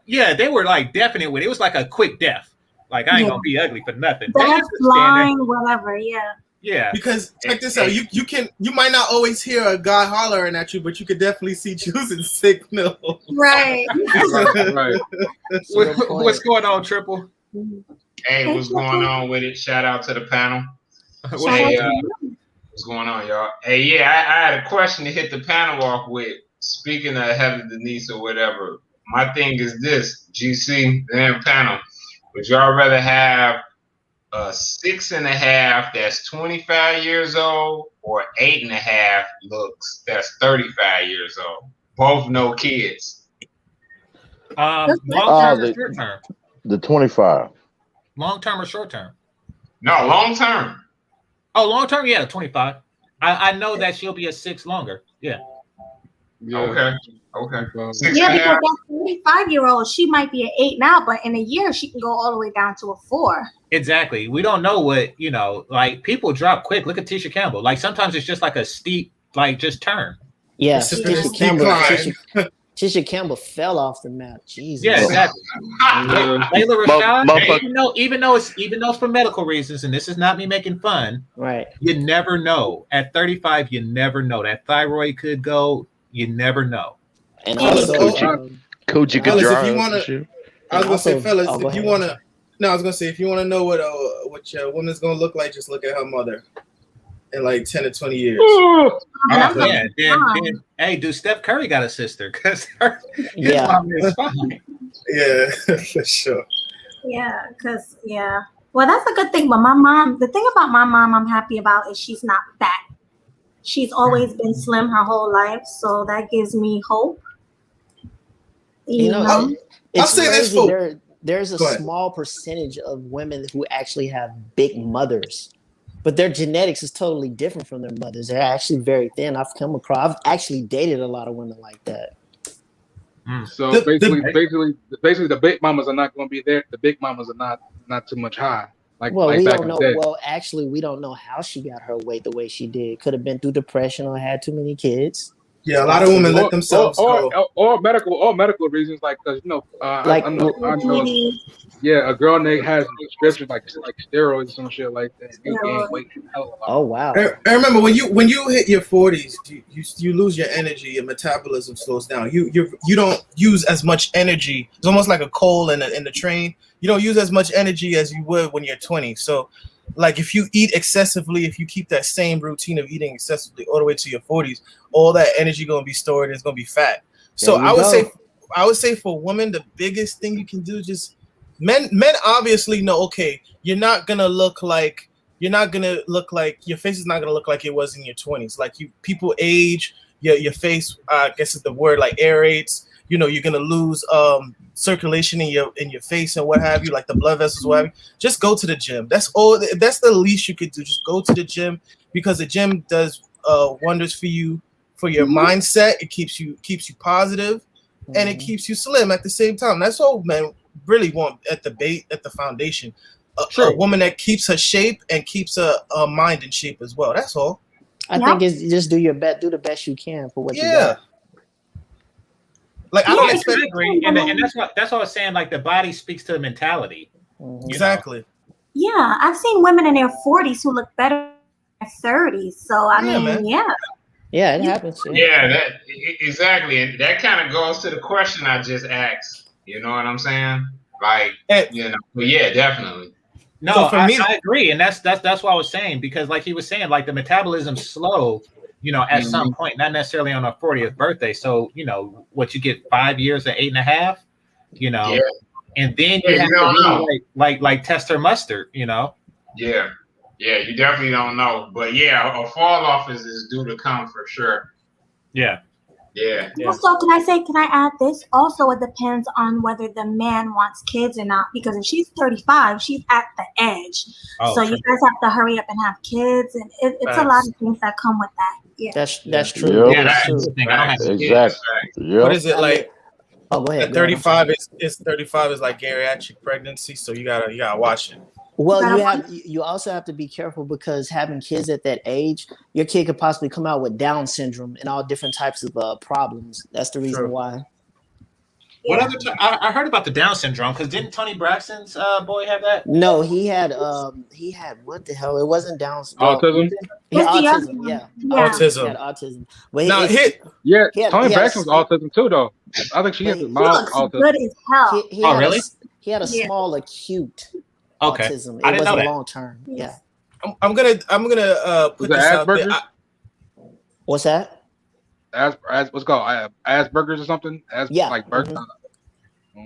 they were like definite with it. It was like a quick deaf. Like I ain't gonna be ugly for nothing. Deaf, blind, whatever. Yeah. Yeah. Because check this out. You might not always hear a guy hollering at you, but you could definitely see choosing signal. Right. Right. What's going on, Triple? Hey, what's going on with it? Shout out to the panel. What's going on, y'all? Hey, yeah, I had a question to hit the panel off with. Speaking of Heather Denise or whatever, my thing is this, GC and panel. Would y'all rather have a 6.5 that's 25 years old or 8.5 looks that's 35 years old? Both no kids. Long term or short term? The 25. Long term or short term? No, long term. Oh, long term, yeah, 25. I know that she'll be a 6 longer. Yeah. Okay. 6.5. Yeah, because 35-year-old, she might be an 8 now, but in a year she can go all the way down to a 4. Exactly. We don't know what, like people drop quick. Look at Tisha Campbell. Like sometimes it's just like a steep, like just turn. Yeah, Precipitous Tisha Campbell fell off the map. Jesus. Yeah, exactly. Layla Rashad, even though it's for medical reasons, and this is not me making fun. Right. You never know. At 35, you never know. That thyroid could go. You never know. And also, Coochie could fellas, dry if you up want and to, shit. I was gonna say, fellas, go if you ahead. want to, no, I was gonna say, if you want to know what your woman's gonna look like, just look at her mother in like 10 to 20 years. Then, hey, do Steph Curry got a sister? Because his mom is fine. Yeah, for sure. Yeah, because well, that's a good thing. But my mom, the thing about my mom, I'm happy about is she's not fat. She's always been slim her whole life, so that gives me hope. You know? It's say this crazy. There's a small percentage of women who actually have big mothers, but their genetics is totally different from their mothers. They're actually very thin. I've actually dated a lot of women like that. So basically, the big mamas are not going to be there. The big mamas are not too much high. We don't know. Well, actually, we don't know how she got her weight the way she did. Could have been through depression or had too many kids. Yeah, a lot of women let themselves go. Or medical reasons, like because a girl has prescriptions like steroids and some shit like that. You gain weight. Oh wow! I remember when you hit your 40s, you lose your energy, your metabolism slows down. You don't use as much energy. It's almost like a coal in the train. You don't use as much energy as you would when you're 20. So, like if you eat excessively, if you keep that same routine of eating excessively all the way to your 40s, all that energy gonna be stored and it's gonna be fat. So I would say for women, the biggest thing you can do is just men obviously know, okay, you're not gonna look like your face is not gonna look like it was in your 20s. Like people age, your face, I guess is the word, like aerates. You're gonna lose circulation in your face and what have you, like the blood vessels, what have you. Just go to the gym. That's all. That's the least you could do. Just go to the gym, because the gym does wonders for you, for your mindset. It keeps you positive, and it keeps you slim at the same time. That's all men really want at the foundation. A woman that keeps her shape and keeps her mind in shape as well. That's all. I think it's just do the best you can for what you got. Like I don't expect. I agree, and that's what I was saying. Like the body speaks to the mentality. Exactly. Yeah, I've seen women in their 40s who look better in their 30s. So I mean, yeah, it happens. Yeah, exactly, and that kind of goes to the question I just asked. You know what I'm saying? Like, but yeah, definitely. No, so for me, I agree, and that's what I was saying, because like he was saying, like the metabolism's slow. At some point, not necessarily on our 40th birthday. So, what you get 5 years at 8.5, and then you have to really like test her mustard, Yeah, you definitely don't know. But yeah, a fall off is due to come for sure. Yeah. Also, can I add this? Also, it depends on whether the man wants kids or not, because if she's 35, she's at the edge. So you guys have to hurry up and have kids, and it's a lot of things that come with that. Yeah, that's true. Yep. Yeah, that's true. Exactly. Yep. What is it like? Oh, go ahead. At 35 is 35 is like geriatric pregnancy, so you gotta watch it. Well, you also have to be careful, because having kids at that age, your kid could possibly come out with Down syndrome and all different types of problems. That's the reason why. What other? I heard about the Down syndrome, because didn't Tony Braxton's boy have that? No, he had what the hell? It wasn't Down syndrome. Autism. Autism. Yeah. Autism. He had autism. But Tony Braxton's autism too, though. I think she has mild autism. Good as hell. Really? He had a small acute autism. I didn't know that. Long term. Yeah. I'm gonna put this out there. What's that? What's it called? Asperger's or something? Like Burger.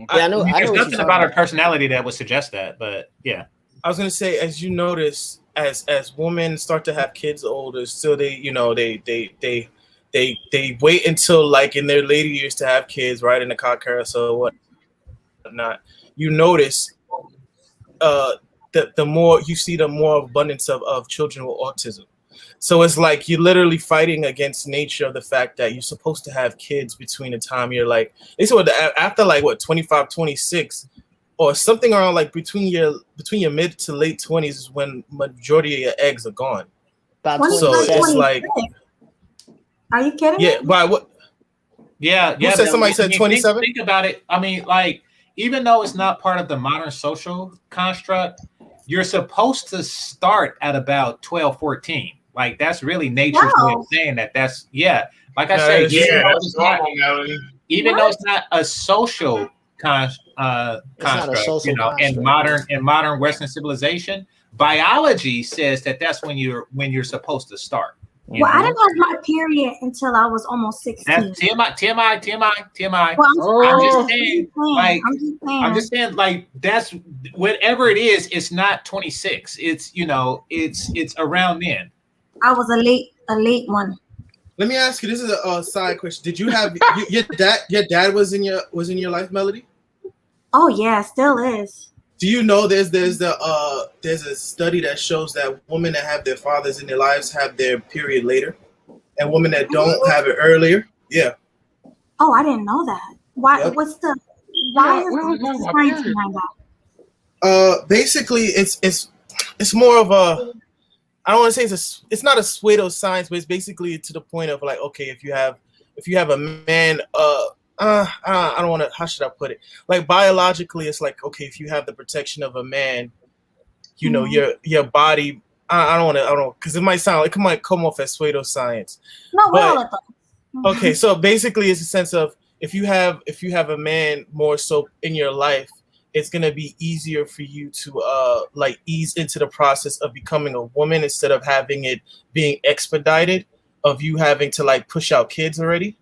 I know. There's nothing about her personality that would suggest that, but yeah. I was gonna say, as you notice, as women start to have kids older, still they wait until like in their later years to have kids, right? In the car carousel or whatnot. You notice the more you see, the more abundance of children with autism. So it's like you're literally fighting against nature of the fact that you're supposed to have kids between the time you're like, they said after like what 25, 26, or something around like between your mid to late 20s is when majority of your eggs are gone. So it's like, are you kidding? Yeah, why? What? Yeah. Who said somebody said 27? Think about it. I mean, like, even though it's not part of the modern social construct, you're supposed to start at about 12, 14. Like, that's really nature's way of saying that. That's, like I say, even though it's not a social construct, in modern Western civilization, biology says that that's when you're supposed to start. Well, I didn't have my period until I was almost 16. That's TMI. Well, I'm just saying, like, that's whatever it is. It's not 26. It's it's around then. I was a late one. Let me ask you. This is a side question. Did you have your dad was in your life, Melody? Oh yeah, still is. Do you know there's a study that shows that women that have their fathers in their lives have their period later, and women that don't have it earlier? Yeah. Oh, I didn't know that. Why? Yep. Why is the science behind that? Basically, it's more of a, I don't want to say it's not a pseudo-science, but it's basically to the point of like, okay, if you have a man, I don't want to. How should I put it? Like biologically, it's like, okay, if you have the protection of a man, you know, your body. I don't want because it might come off as pseudoscience. No, well, okay, so basically, it's a sense of if you have a man more so in your life, it's gonna be easier for you to like ease into the process of becoming a woman instead of having it being expedited of you having to like push out kids already.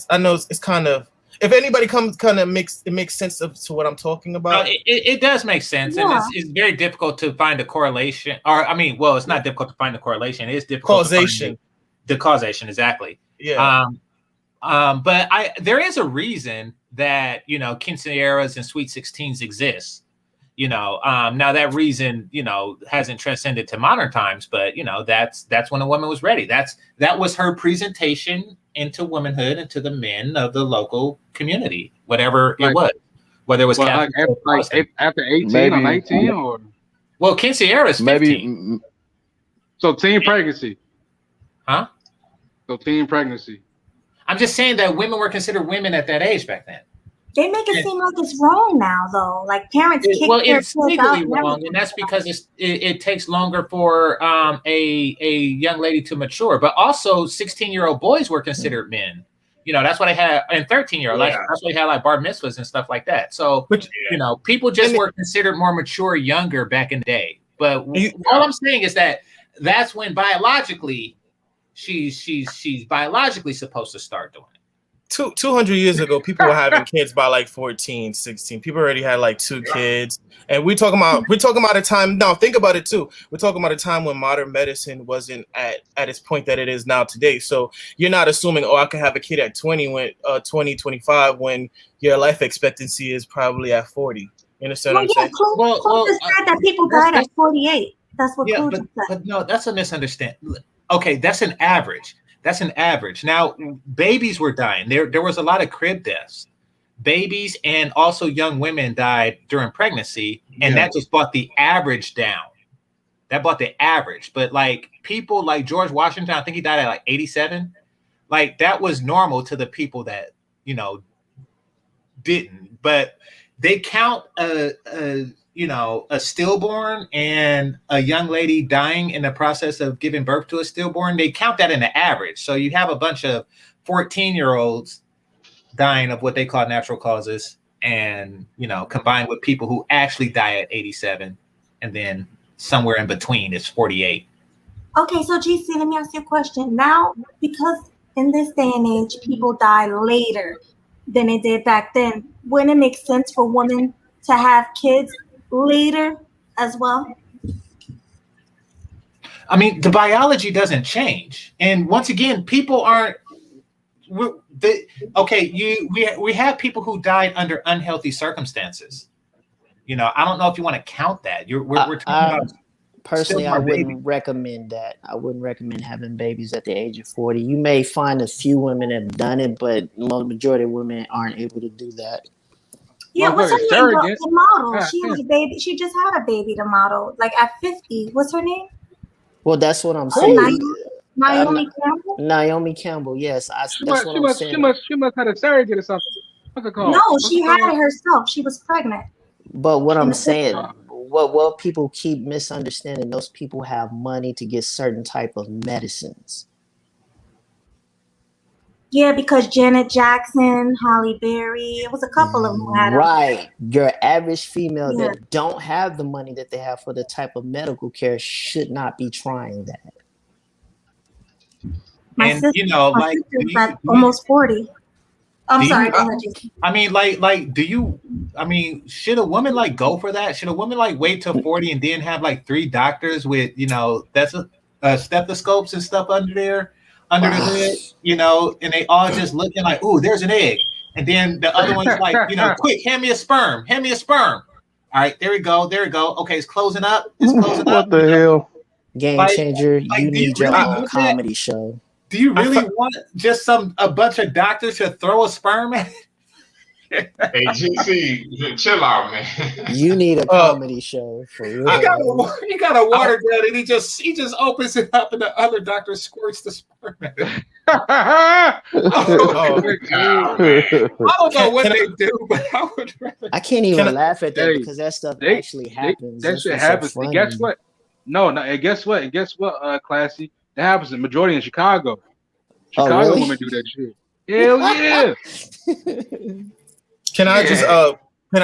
I know it's kind of, if anybody it makes sense to what I'm talking about. It does make sense, and it's very difficult to find a correlation. Or I mean, well, it's not difficult to find the correlation. It's difficult causation. To find the causation, exactly. Yeah. But there is a reason that quinceañeras and sweet 16s exist. Now that reason hasn't transcended to modern times, but that's when a woman was ready. That was her presentation into womanhood and to the men of the local community, whatever it was, whether it was after 18 or 19 or quinceañera is 15. Maybe so teen pregnancy. Huh? So teen pregnancy. I'm just saying that women were considered women at that age back then. They make it seem like it's wrong now, though. Like parents kick their kids out. It's legally wrong, and that's because it takes longer for a young lady to mature. But also, 16-year-old boys were considered men. That's what they had, and 13-year-old. That's why they had like bar mitzvahs and stuff like that. So, people just were considered more mature younger back in the day. But all I'm saying is that's when biologically, she's biologically supposed to start doing it. 200 years ago, people were having kids by like 14, 16. People already had like 2 kids. And we're talking about a time. Now think about it too. We're talking about a time when modern medicine wasn't at its point that it is now today. So you're not assuming, I could have a kid at 20, 25, when your life expectancy is probably at 40. You understand what I'm saying? Well, said that people died at 48. That's what Kluge said. But no, that's a misunderstanding. Okay, that's an average. Now, babies were dying. There was a lot of crib deaths. Babies and also young women died during pregnancy, and that just brought the average down. That brought the average. But like people like George Washington, I think he died at like 87. Like that was normal to the people that didn't. But they count a stillborn and a young lady dying in the process of giving birth to a stillborn, they count that in the average. So you have a bunch of 14-year-olds dying of what they call natural causes, and combined with people who actually die at 87, and then somewhere in between is 48. Okay, so GC, let me ask you a question. Now, because in this day and age, people die later than they did back then, wouldn't it make sense for women to have kids later as well? I mean, the biology doesn't change, and once again, people aren't. We have people who died under unhealthy circumstances. I don't know if you want to count that. We're talking about. Personally, Still I more baby. wouldn't recommend that. I wouldn't recommend having babies at the age of 40. You may find a few women have done it, but the majority of women aren't able to do that. Yeah, what's her Motherfucker, name? surrogate. The model. God She damn. has a baby. She just had a baby. The model, like at 50. What's her name? Well, that's what I'm Oh, saying. Naomi Campbell. Naomi Campbell. Yes, that's what I'm saying. She must have a surrogate or something. What's it called? No, What's she it had called? it herself. She was pregnant. But what In I'm the saying, 50s. what people keep misunderstanding, those people have money to get certain type of medicines. Yeah, because Janet Jackson, Halle Berry, it was a couple of them who had them. Right. Your average female Yeah. that don't have the money that they have for the type of medical care should not be trying that. My And sister, like, sister's like almost 40. I'm sorry. Go ahead, Jason. I mean, like, do you? I mean, should a woman like go for that? Should a woman like wait till 40 and then have like 3 doctors with that's stethoscopes and stuff under the hood, and they all just looking like, ooh, there's an egg, and then the other one's like, quick, hand me a sperm. All right, there we go. Okay, it's closing up. What the hell? Game changer. You need your own comedy that? show. Do you really want just a bunch of doctors to throw a sperm at? Hey, GC, chill out, man. You need a comedy show for real. He got a water gun and he just opens it up and the other doctor squirts the sperm at it. I don't know what they do, but I would rather. I can't even laugh at that because that stuff actually happens. That shit happens. And guess what? No, and guess what? Classy? That happens in majority in Chicago. Chicago women do that shit. Hell yeah. Can I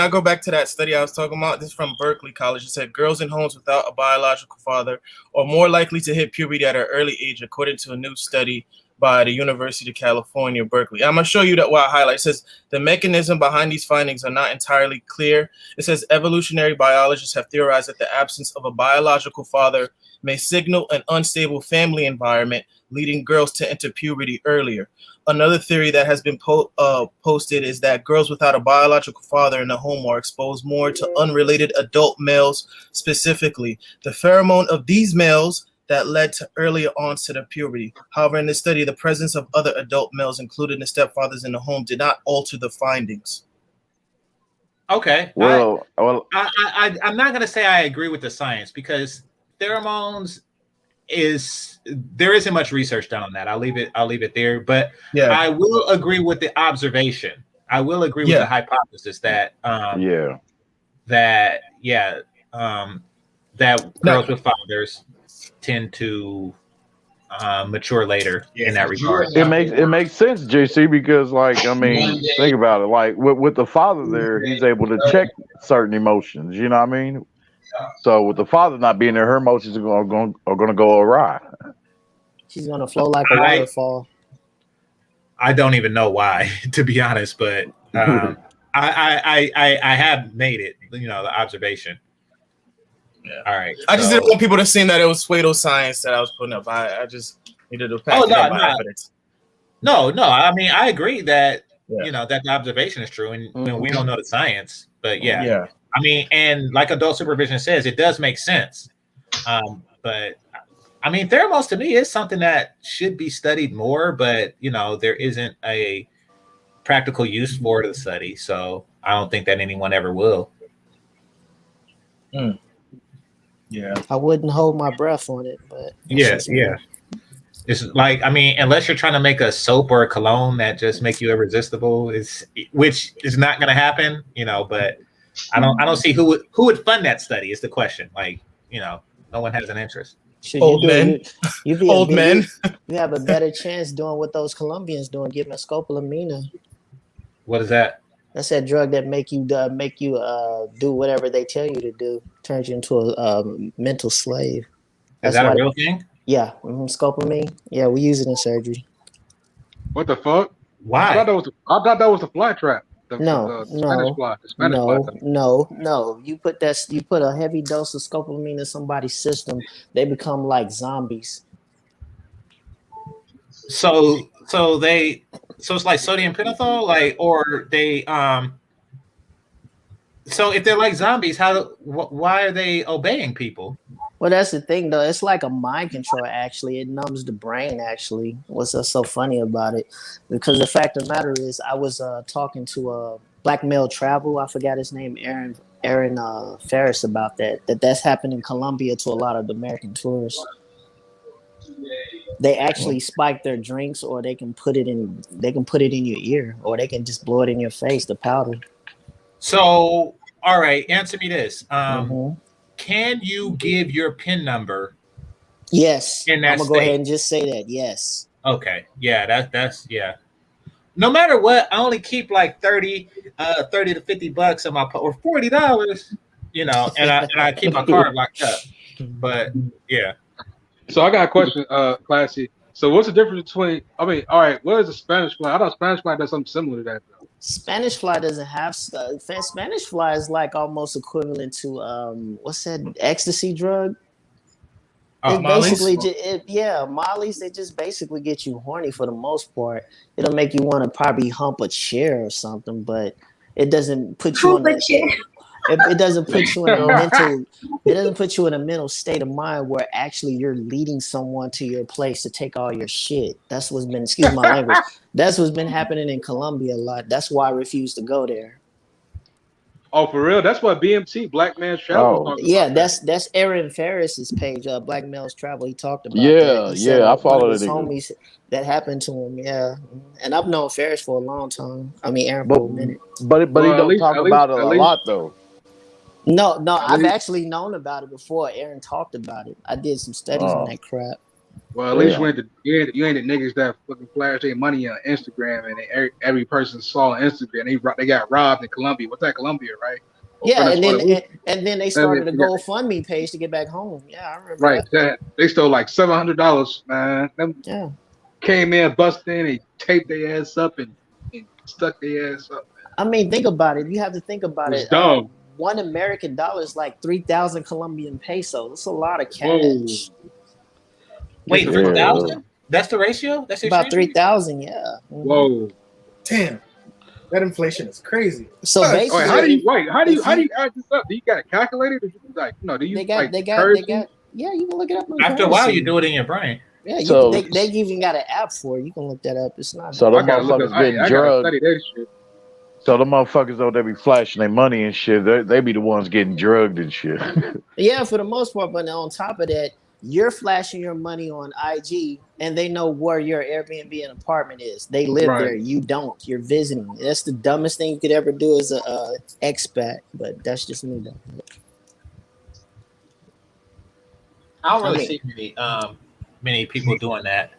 go back to that study I was talking about? This is from Berkeley College. It said girls in homes without a biological father are more likely to hit puberty at an early age, according to a new study by the University of California, Berkeley. I'm going to show you that what I highlight. It says the mechanism behind these findings are not entirely clear. It says evolutionary biologists have theorized that the absence of a biological father may signal an unstable family environment, leading girls to enter puberty earlier. Another theory that has been posted is that girls without a biological father in the home are exposed more to unrelated adult males, specifically the pheromone of these males that led to earlier onset of puberty. However, in this study, the presence of other adult males, including the stepfathers in the home, did not alter the findings. Okay. Well, I'm not going to say I agree with the science because pheromones there isn't much research done on that. I'll leave it there. But I will agree with the observation. I will agree with the hypothesis that that girls with fathers tend to mature later in that regard. It makes sense, JC, because think about it. Like with the father there, he's able to check certain emotions. You know what I mean? So with the father not being there, her emotions are going to go awry. She's going to flow like a waterfall. I don't even know why, to be honest, but I have made it. The observation. Yeah. All right. I just didn't want people to see that it was pseudoscience that I was putting up. I just needed to pass evidence. No. I mean, I agree that that the observation is true, and we don't know the science, but yeah. I mean, and like adult supervision says, it does make sense. But I mean, pheromones to me is something that should be studied more, but there isn't a practical use for the study, so I don't think that anyone ever will. Yeah, I wouldn't hold my breath on it, but yeah. It's like, I mean, unless you're trying to make a soap or a cologne that just make you irresistible, which is not going to happen, But I don't see who would fund that study. Is the question. Like, no one has an interest. Old men. You have a better chance doing what those Colombians doing, giving a scopolamina. What is that? That's that drug that make you do whatever they tell you to do. Turns you into a mental slave. Is that a real thing? Yeah, scopolamine. Yeah, we use it in surgery. What the fuck? Why? I thought that was a fly trap. No. You put a heavy dose of scopolamine in somebody's system, they become like zombies. So it's like sodium pentothal, or they So if they're like zombies, why are they obeying people? Well, that's the thing, though. It's like a mind control. Actually, it numbs the brain. Actually, what's so funny about it? Because the fact of the matter is, I was talking to a black male travel. I forgot his name, Aaron Ferris, about that. That's happened in Colombia to a lot of the American tourists. They actually spike their drinks, or they can put it in. They can put it in your ear, or they can just blow it in your face. The powder. So, all right, answer me this. Mm-hmm. Can you give your PIN number? Yes. In that I'm gonna go ahead and just say that. Yes. Okay. Yeah, that's yeah. No matter what, I only keep like 30 to $50 in my or $40, you know, and I keep my card locked up. But yeah. So I got a question, Classy. So what's the difference between? I mean, all right, what is a Spanish fly? I thought Spanish fly does something similar to that, though. Spanish fly doesn't have Spanish fly is like almost equivalent to what's that ecstasy drug? Oh, Basically Molly's. They just basically get you horny for the most part. It'll make you want to probably hump a chair or something, but it doesn't put you on a chair. It doesn't put you in a mental. It doesn't put you in a mental state of mind where actually you're leading someone to your place to take all your shit. That's what's been. Excuse my language. That's what's been happening in Colombia a lot. That's why I refuse to go there. Oh, for real? That's what BMT, Black Man's Travel. Oh, yeah, that's Aaron Ferris's page, Black Male's Travel. He talked about that. He said I followed his homies that happened to him. Yeah, and I've known Ferris for a long time. I mean, Aaron for a minute. But he don't talk about it a lot, though. No, I've actually known about it before. Aaron talked about it. I did some studies on that crap. Well, at least you ain't the niggas that fucking flash their money on Instagram, and every person saw on Instagram they got robbed in Colombia. What's that, Colombia, right? Yeah, and then they started a GoFundMe page to get back home. Yeah, I remember. Right, that. They stole like $700, man. Them came in, busted in, they taped their ass up and stuck their ass up. Man. I mean, think about it. You have to think about it. Dumb. $1 American is like 3,000 Colombian pesos. That's a lot of cash. Whoa. Wait, 3,000? That's the ratio? That's about 3,000. Yeah. Whoa. Damn. That inflation is crazy. So basically, how do you add this up? Do you got a calculator? Do you they got yeah, you can look it up. After a while, you do it in your brain. Yeah, they even got an app for it. You can look that up. It's not. So the motherfuckers getting drugged. So the motherfuckers though, they be flashing their money and shit. They be the ones getting drugged and shit. Yeah, for the most part. But on top of that, you're flashing your money on IG, and they know where your Airbnb and apartment is. They live there. You don't. You're visiting. That's the dumbest thing you could ever do as a expat. But that's just me, though. I don't really see many people doing that.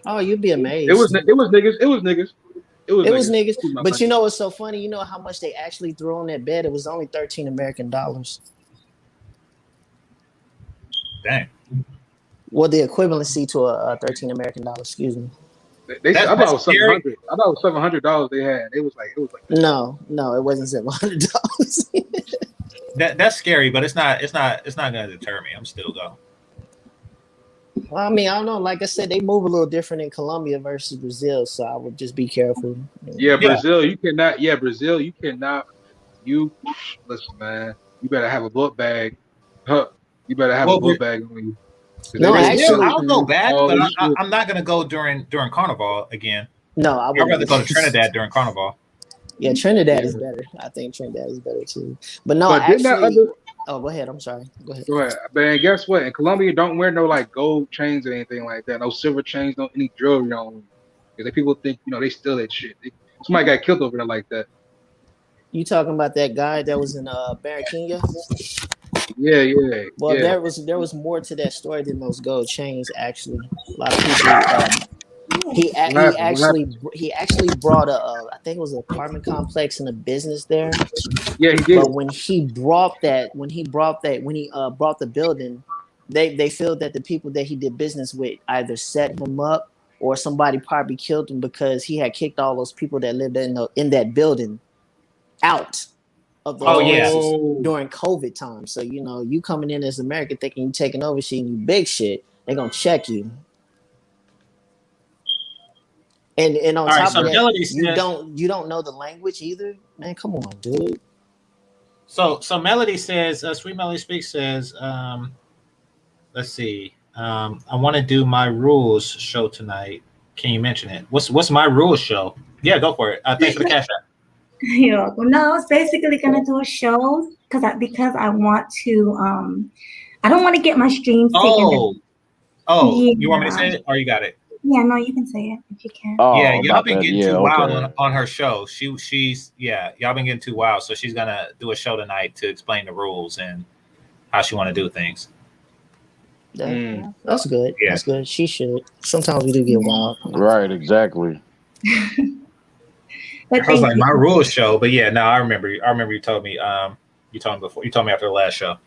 Oh, you'd be amazed. It was niggas. It was niggas. But you know what's so funny? You know how much they actually threw on that bed? It was only $13 American. Dang. Well, the equivalency to a $13 American. Excuse me. I thought it was $700. I thought it was $700 they had. It was like no, it wasn't $700. That's scary, but it's not gonna deter me. I'm still going. Well, I mean, I don't know. Like I said, they move a little different in Colombia versus Brazil, so I would just be careful. Yeah, Brazil, you cannot. Yeah, Brazil, you cannot. You listen, man. You better have a book bag. You better have a book bag on you. No, actually, I'll go back, but I'm not gonna go during Carnival again. No, I'd rather go to Trinidad during Carnival. Yeah, Trinidad is better. I think Trinidad is better too. But no, actually. Oh, go ahead. I'm sorry. Go ahead. Man, guess what? In Colombia, don't wear no like gold chains or anything like that. No silver chains. No any jewelry on. Because people think they steal that shit. Somebody got killed over there like that. You talking about that guy that was in Barranquilla? Yeah. Well, there was more to that story than those gold chains. Actually, a lot of people. He actually brought I think it was an apartment complex and a business there. Yeah, he did. But when he brought the building, they feel that the people that he did business with either set him up or somebody probably killed him because he had kicked all those people that lived in that building out of the during COVID time. So you coming in as American thinking you taking over shit and you big shit, they're gonna check you. And on top of that, you don't know the language either, man. Come on, dude. So Melody says, Sweet Melody Speaks says, let's see. I want to do my rules show tonight. Can you mention it? What's my rules show? Yeah, go for it. Thanks for the cash app. You're welcome. No, I was basically gonna do a show because I want to I don't want to get my streams taken. Yeah. You want me to say it or you got it? Yeah, no, you can say it if you can. Yeah, y'all been getting too wild on her show. She's y'all been getting too wild. So she's gonna do a show tonight to explain the rules and how she want to do things. That's good. Yeah. That's good. She should. Sometimes we do get wild. Right, exactly. But I was like, my rules show, but yeah, no, I remember you told me you told me before. You told me after the last show.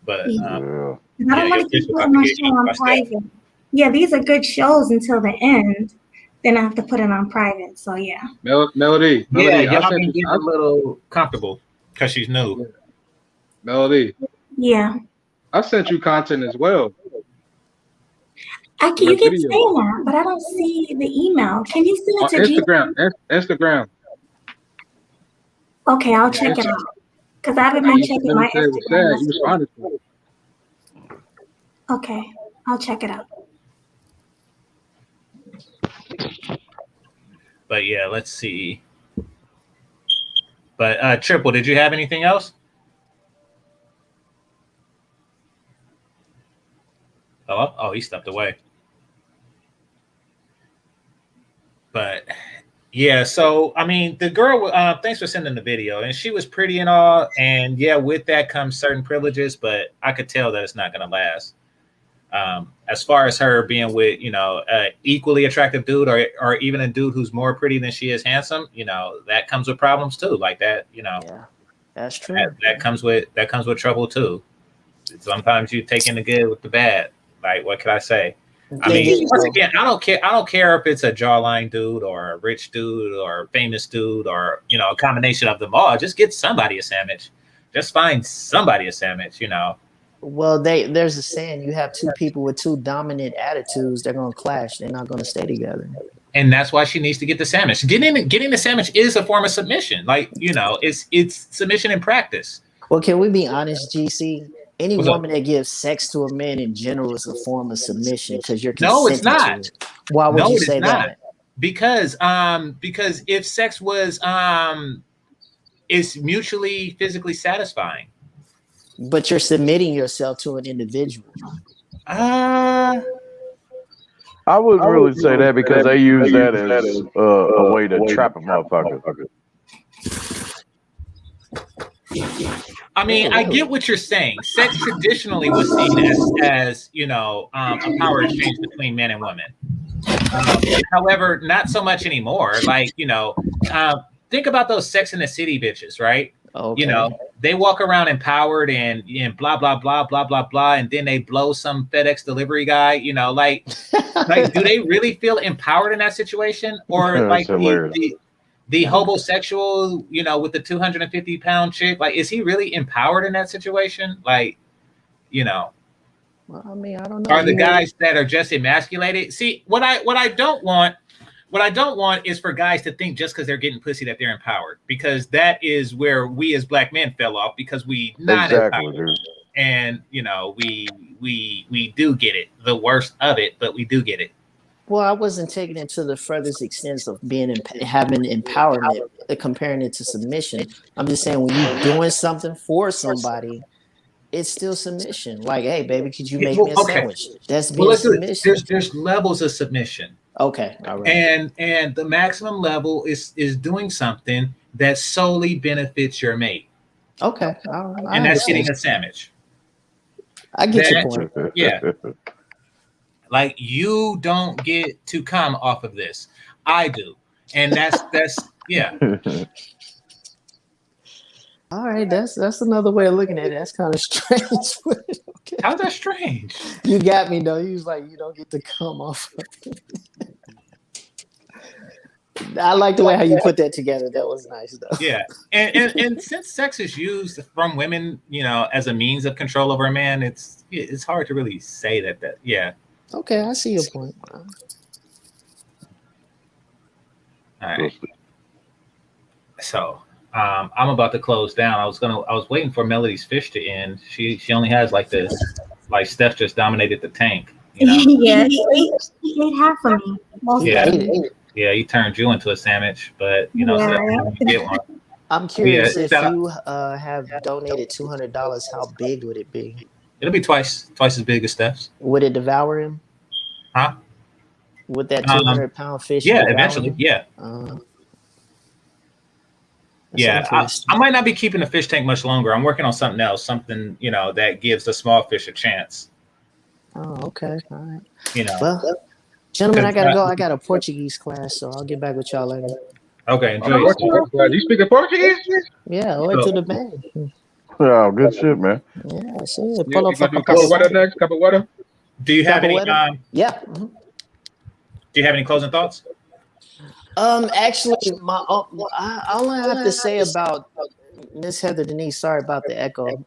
But I don't want to keep putting my show on private. Yeah, these are good shows until the end. Then I have to put it on private. So yeah. Melody. Yeah, y'all been getting a little comfortable because she's new. Melody. Yeah. I sent you content as well. You keep saying that, but I don't see the email. Can you send it to Instagram? Instagram. Okay, I'll check it out. Because I haven't been checking my Instagram. Okay, I'll check it out. But yeah, let's see. But Triple, did you have anything else? Hello? Oh, he stepped away. But yeah, so I mean, the girl. Thanks for sending the video, and she was pretty and all. And yeah, with that comes certain privileges, but I could tell that it's not going to last. As far as her being with, equally attractive dude, or even a dude who's more pretty than she is handsome, that comes with problems too. Like that, Yeah, that's true. That comes with trouble too. Sometimes you take in the good with the bad. Like, what could I say? I mean, once again, I don't care if it's a jawline dude or a rich dude or a famous dude or a combination of them all. Just get somebody a sandwich. Just find somebody a sandwich. Well, there's a saying: you have two people with two dominant attitudes, they're gonna clash. They're not gonna stay together. And that's why she needs to get the sandwich. Getting the sandwich is a form of submission. Like, it's submission in practice. Well, can we be honest, GC? Any woman that gives sex to a man in general is a form of submission because you're consenting. No, it's not. To it. Why would you say that? Because if sex was is mutually physically satisfying. But you're submitting yourself to an individual. I wouldn't really say that because they use that as a way to trap a motherfucker. I mean, I get what you're saying. Sex traditionally was seen as a power exchange between men and women. However, not so much anymore. Like, think about those Sex in the City bitches, right? Okay. They walk around empowered and blah blah blah blah blah blah, and then they blow some FedEx delivery guy. Like do they really feel empowered in that situation, or like the homosexual, with the 250-pound chick? Like, is he really empowered in that situation? Like, Well, I mean, I don't know. Are the guys that are just emasculated? See, what I don't want is for guys to think just because they're getting pussy that they're empowered, because that is where we as black men fell off, because we not empowered. And we do get it, the worst of it, but we do get it. Well, I wasn't taking it to the furthest extent of having empowerment, comparing it to submission. I'm just saying when you're doing something for somebody, it's still submission. Like, hey, baby, could you make me a sandwich? That's being submission. There's levels of submission. Okay, all right. And the maximum level is doing something that solely benefits your mate. Okay, and that's getting a sandwich. I get your point. Yeah. Like, you don't get to come off of this. I do. And that's yeah. All right, that's another way of looking at it. That's kind of strange. Okay. How's that strange? You got me though. You was like, you don't get to come off of it. I like the way how you put that together. That was nice though. Yeah. And since sex is used from women, as a means of control over a man, it's hard to really say that yeah. Okay, I see your point. All right. So I'm about to close down. I was waiting for Melody's fish to end. She only has like this Like Steph just dominated the tank. You know? Yeah, he ate half of me. Yeah, he turned you into a sandwich, but you know, Yeah. so you get one. I'm curious Yeah, if you have donated $200, how big would it be? It'll be twice as big as Steph's. Would it devour him? Huh? Would that 200-pound fish? Yeah, devour eventually. him? Yeah. Yeah, I might not be keeping the fish tank much longer. I'm working on something else, something, you know, that gives the small fish a chance. Oh, okay. All right. You know. Well, gentlemen, I gotta go. I got a Portuguese class, so I'll get back with y'all later. Okay, enjoy. Do you speak Portuguese? Yeah, to the band. Oh, good shit, man. Yeah, see. You gonna do capoeira next? Capoeira? Do you have any? Yeah. Do you have any closing thoughts? Actually, I only have to say about Miss Heather Denise. Sorry about the echo.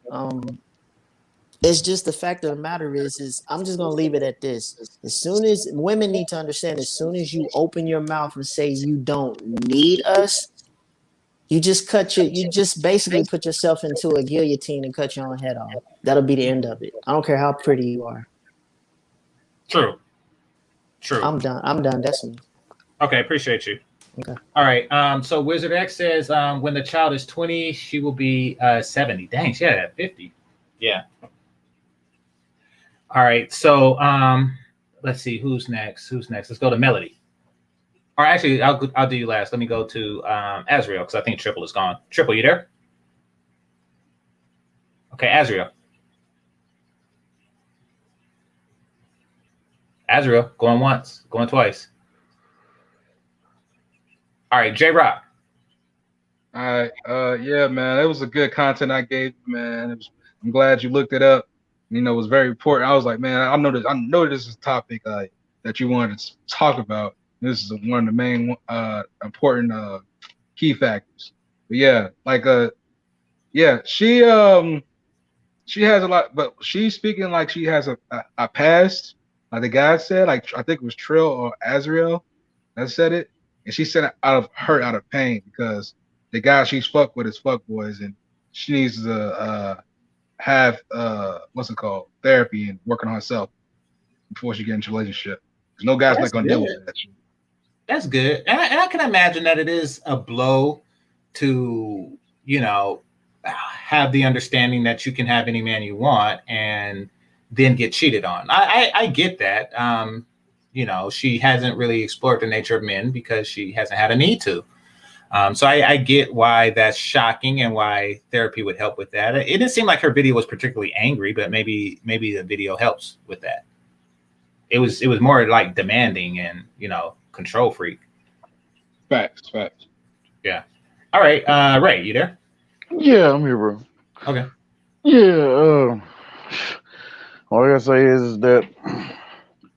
It's just the fact of the matter is I'm just gonna leave it at this. As soon as women need to understand, as soon as you open your mouth and say you don't need us, you just basically put yourself into a guillotine and cut your own head off. That'll be the end of it. I don't care how pretty you are. True. I'm done. That's me. Okay, appreciate you. Okay. All right. So Wizard X says when the child is 20, she will be 70. Dang, she had at 50. Yeah. All right. So let's see who's next. Let's go to Melody. Or actually, I'll do you last. Let me go to Azriel because I think Triple is gone. Triple, you there? Okay, Azriel. Going once, going twice. All right, J Rock. All right. Yeah, man, it was a good content I gave you, man. I'm glad you looked it up. You know, it was very important. I was like, man, I know this is a topic that you wanted to talk about. This is one of the main important key factors. But yeah, like she has a lot, but she's speaking like she has a past. Like the guy said, like I think it was Trill or Azriel that said it, and she said it out of pain because the guy she's fucked with is fuckboys, and she needs to have what's it called, therapy and working on herself before she gets into a relationship. Because no guy's not gonna deal with that shit. That's good, and I can imagine that it is a blow to, you know, have the understanding that you can have any man you want and then get cheated on. I get that. You know, she hasn't really explored the nature of men because she hasn't had a need to. So I get why that's shocking and why therapy would help with that. It didn't seem like her video was particularly angry, but maybe the video helps with that. It was more like demanding and, you know, control freak. Facts. Yeah. All right, Ray, you there? Yeah, I'm here, bro. Okay. Yeah. All I gotta say is that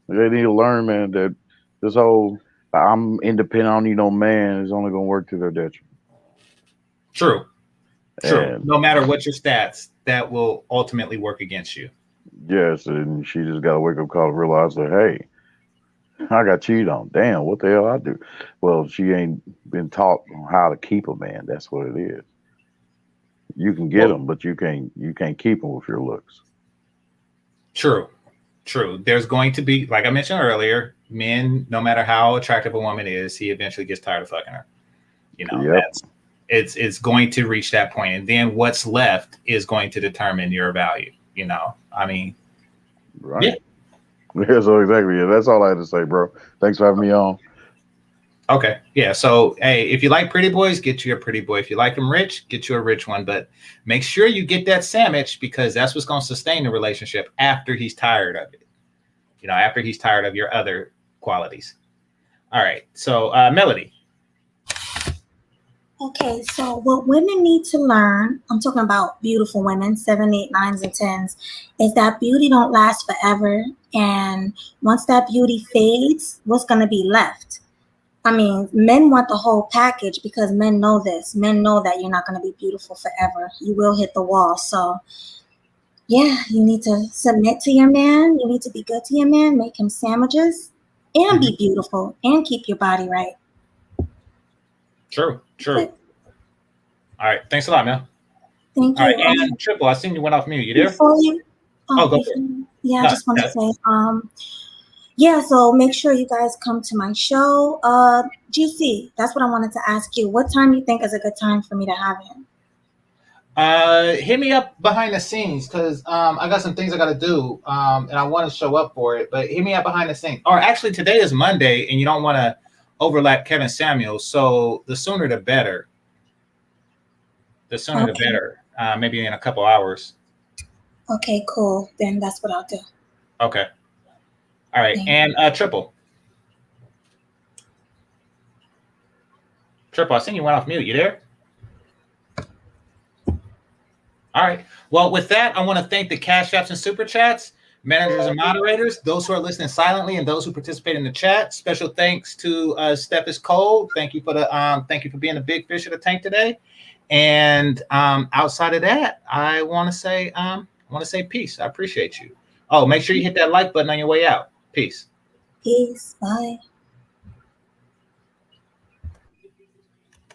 they need to learn, man, that this whole I'm independent, I don't need no man is only gonna work to their detriment. True. And no matter what your stats, that will ultimately work against you. yes, and she just got a wake up call to realize that, hey, I got cheated on. Damn, what the hell I do? Well, she ain't been taught how to keep a man. That's what it is. You can get them, but you can't keep them with your looks. True. There's going to be, like I mentioned earlier, men, no matter how attractive a woman is, he eventually gets tired of fucking her. You know, it's going to reach that point, and then what's left is going to determine your value. You know, I mean, right? Yeah. So exactly. Yeah, that's all I had to say, bro. Thanks for having me on. Okay. Yeah. So, hey, if you like pretty boys, get you a pretty boy. If you like them rich, get you a rich one. But make sure you get that sandwich because that's what's going to sustain the relationship after he's tired of it. You know, after he's tired of your other qualities. All right. So, Melody. Okay. So what women need to learn, I'm talking about beautiful women, 7, 8, 9s, and 10s, is that beauty don't last forever. And once that beauty fades, what's going to be left? I mean, men want the whole package because men know this. Men know that you're not going to be beautiful forever. You will hit the wall. So, yeah, you need to submit to your man. You need to be good to your man, make him sandwiches, and be beautiful, and keep your body right. True. All right. Thanks a lot, man. Thank you. All right, and Triple, I seen you went off mute. You there? Before you, go for it. Yeah, I just want to say, yeah, so make sure you guys come to my show. GC, that's what I wanted to ask you. What time you think is a good time for me to have him? Hit me up behind the scenes because I got some things I got to do and I want to show up for it. But hit me up behind the scenes. Or actually, today is Monday, and you don't want to overlap Kevin Samuels. So the sooner the better. The sooner the better. Maybe in a couple hours. Okay, cool. Then that's what I'll do. Okay. All right. And Triple. Triple, I think you went off mute. You there? All right. Well, with that, I want to thank the Cash Apps and Super Chats, managers and moderators, those who are listening silently, and those who participate in the chat. Special thanks to Steph is Cold. Thank you for being a big fish of the tank today. And outside of that, I want to say peace. I appreciate you. Oh, make sure you hit that like button on your way out. Peace. Peace. Bye.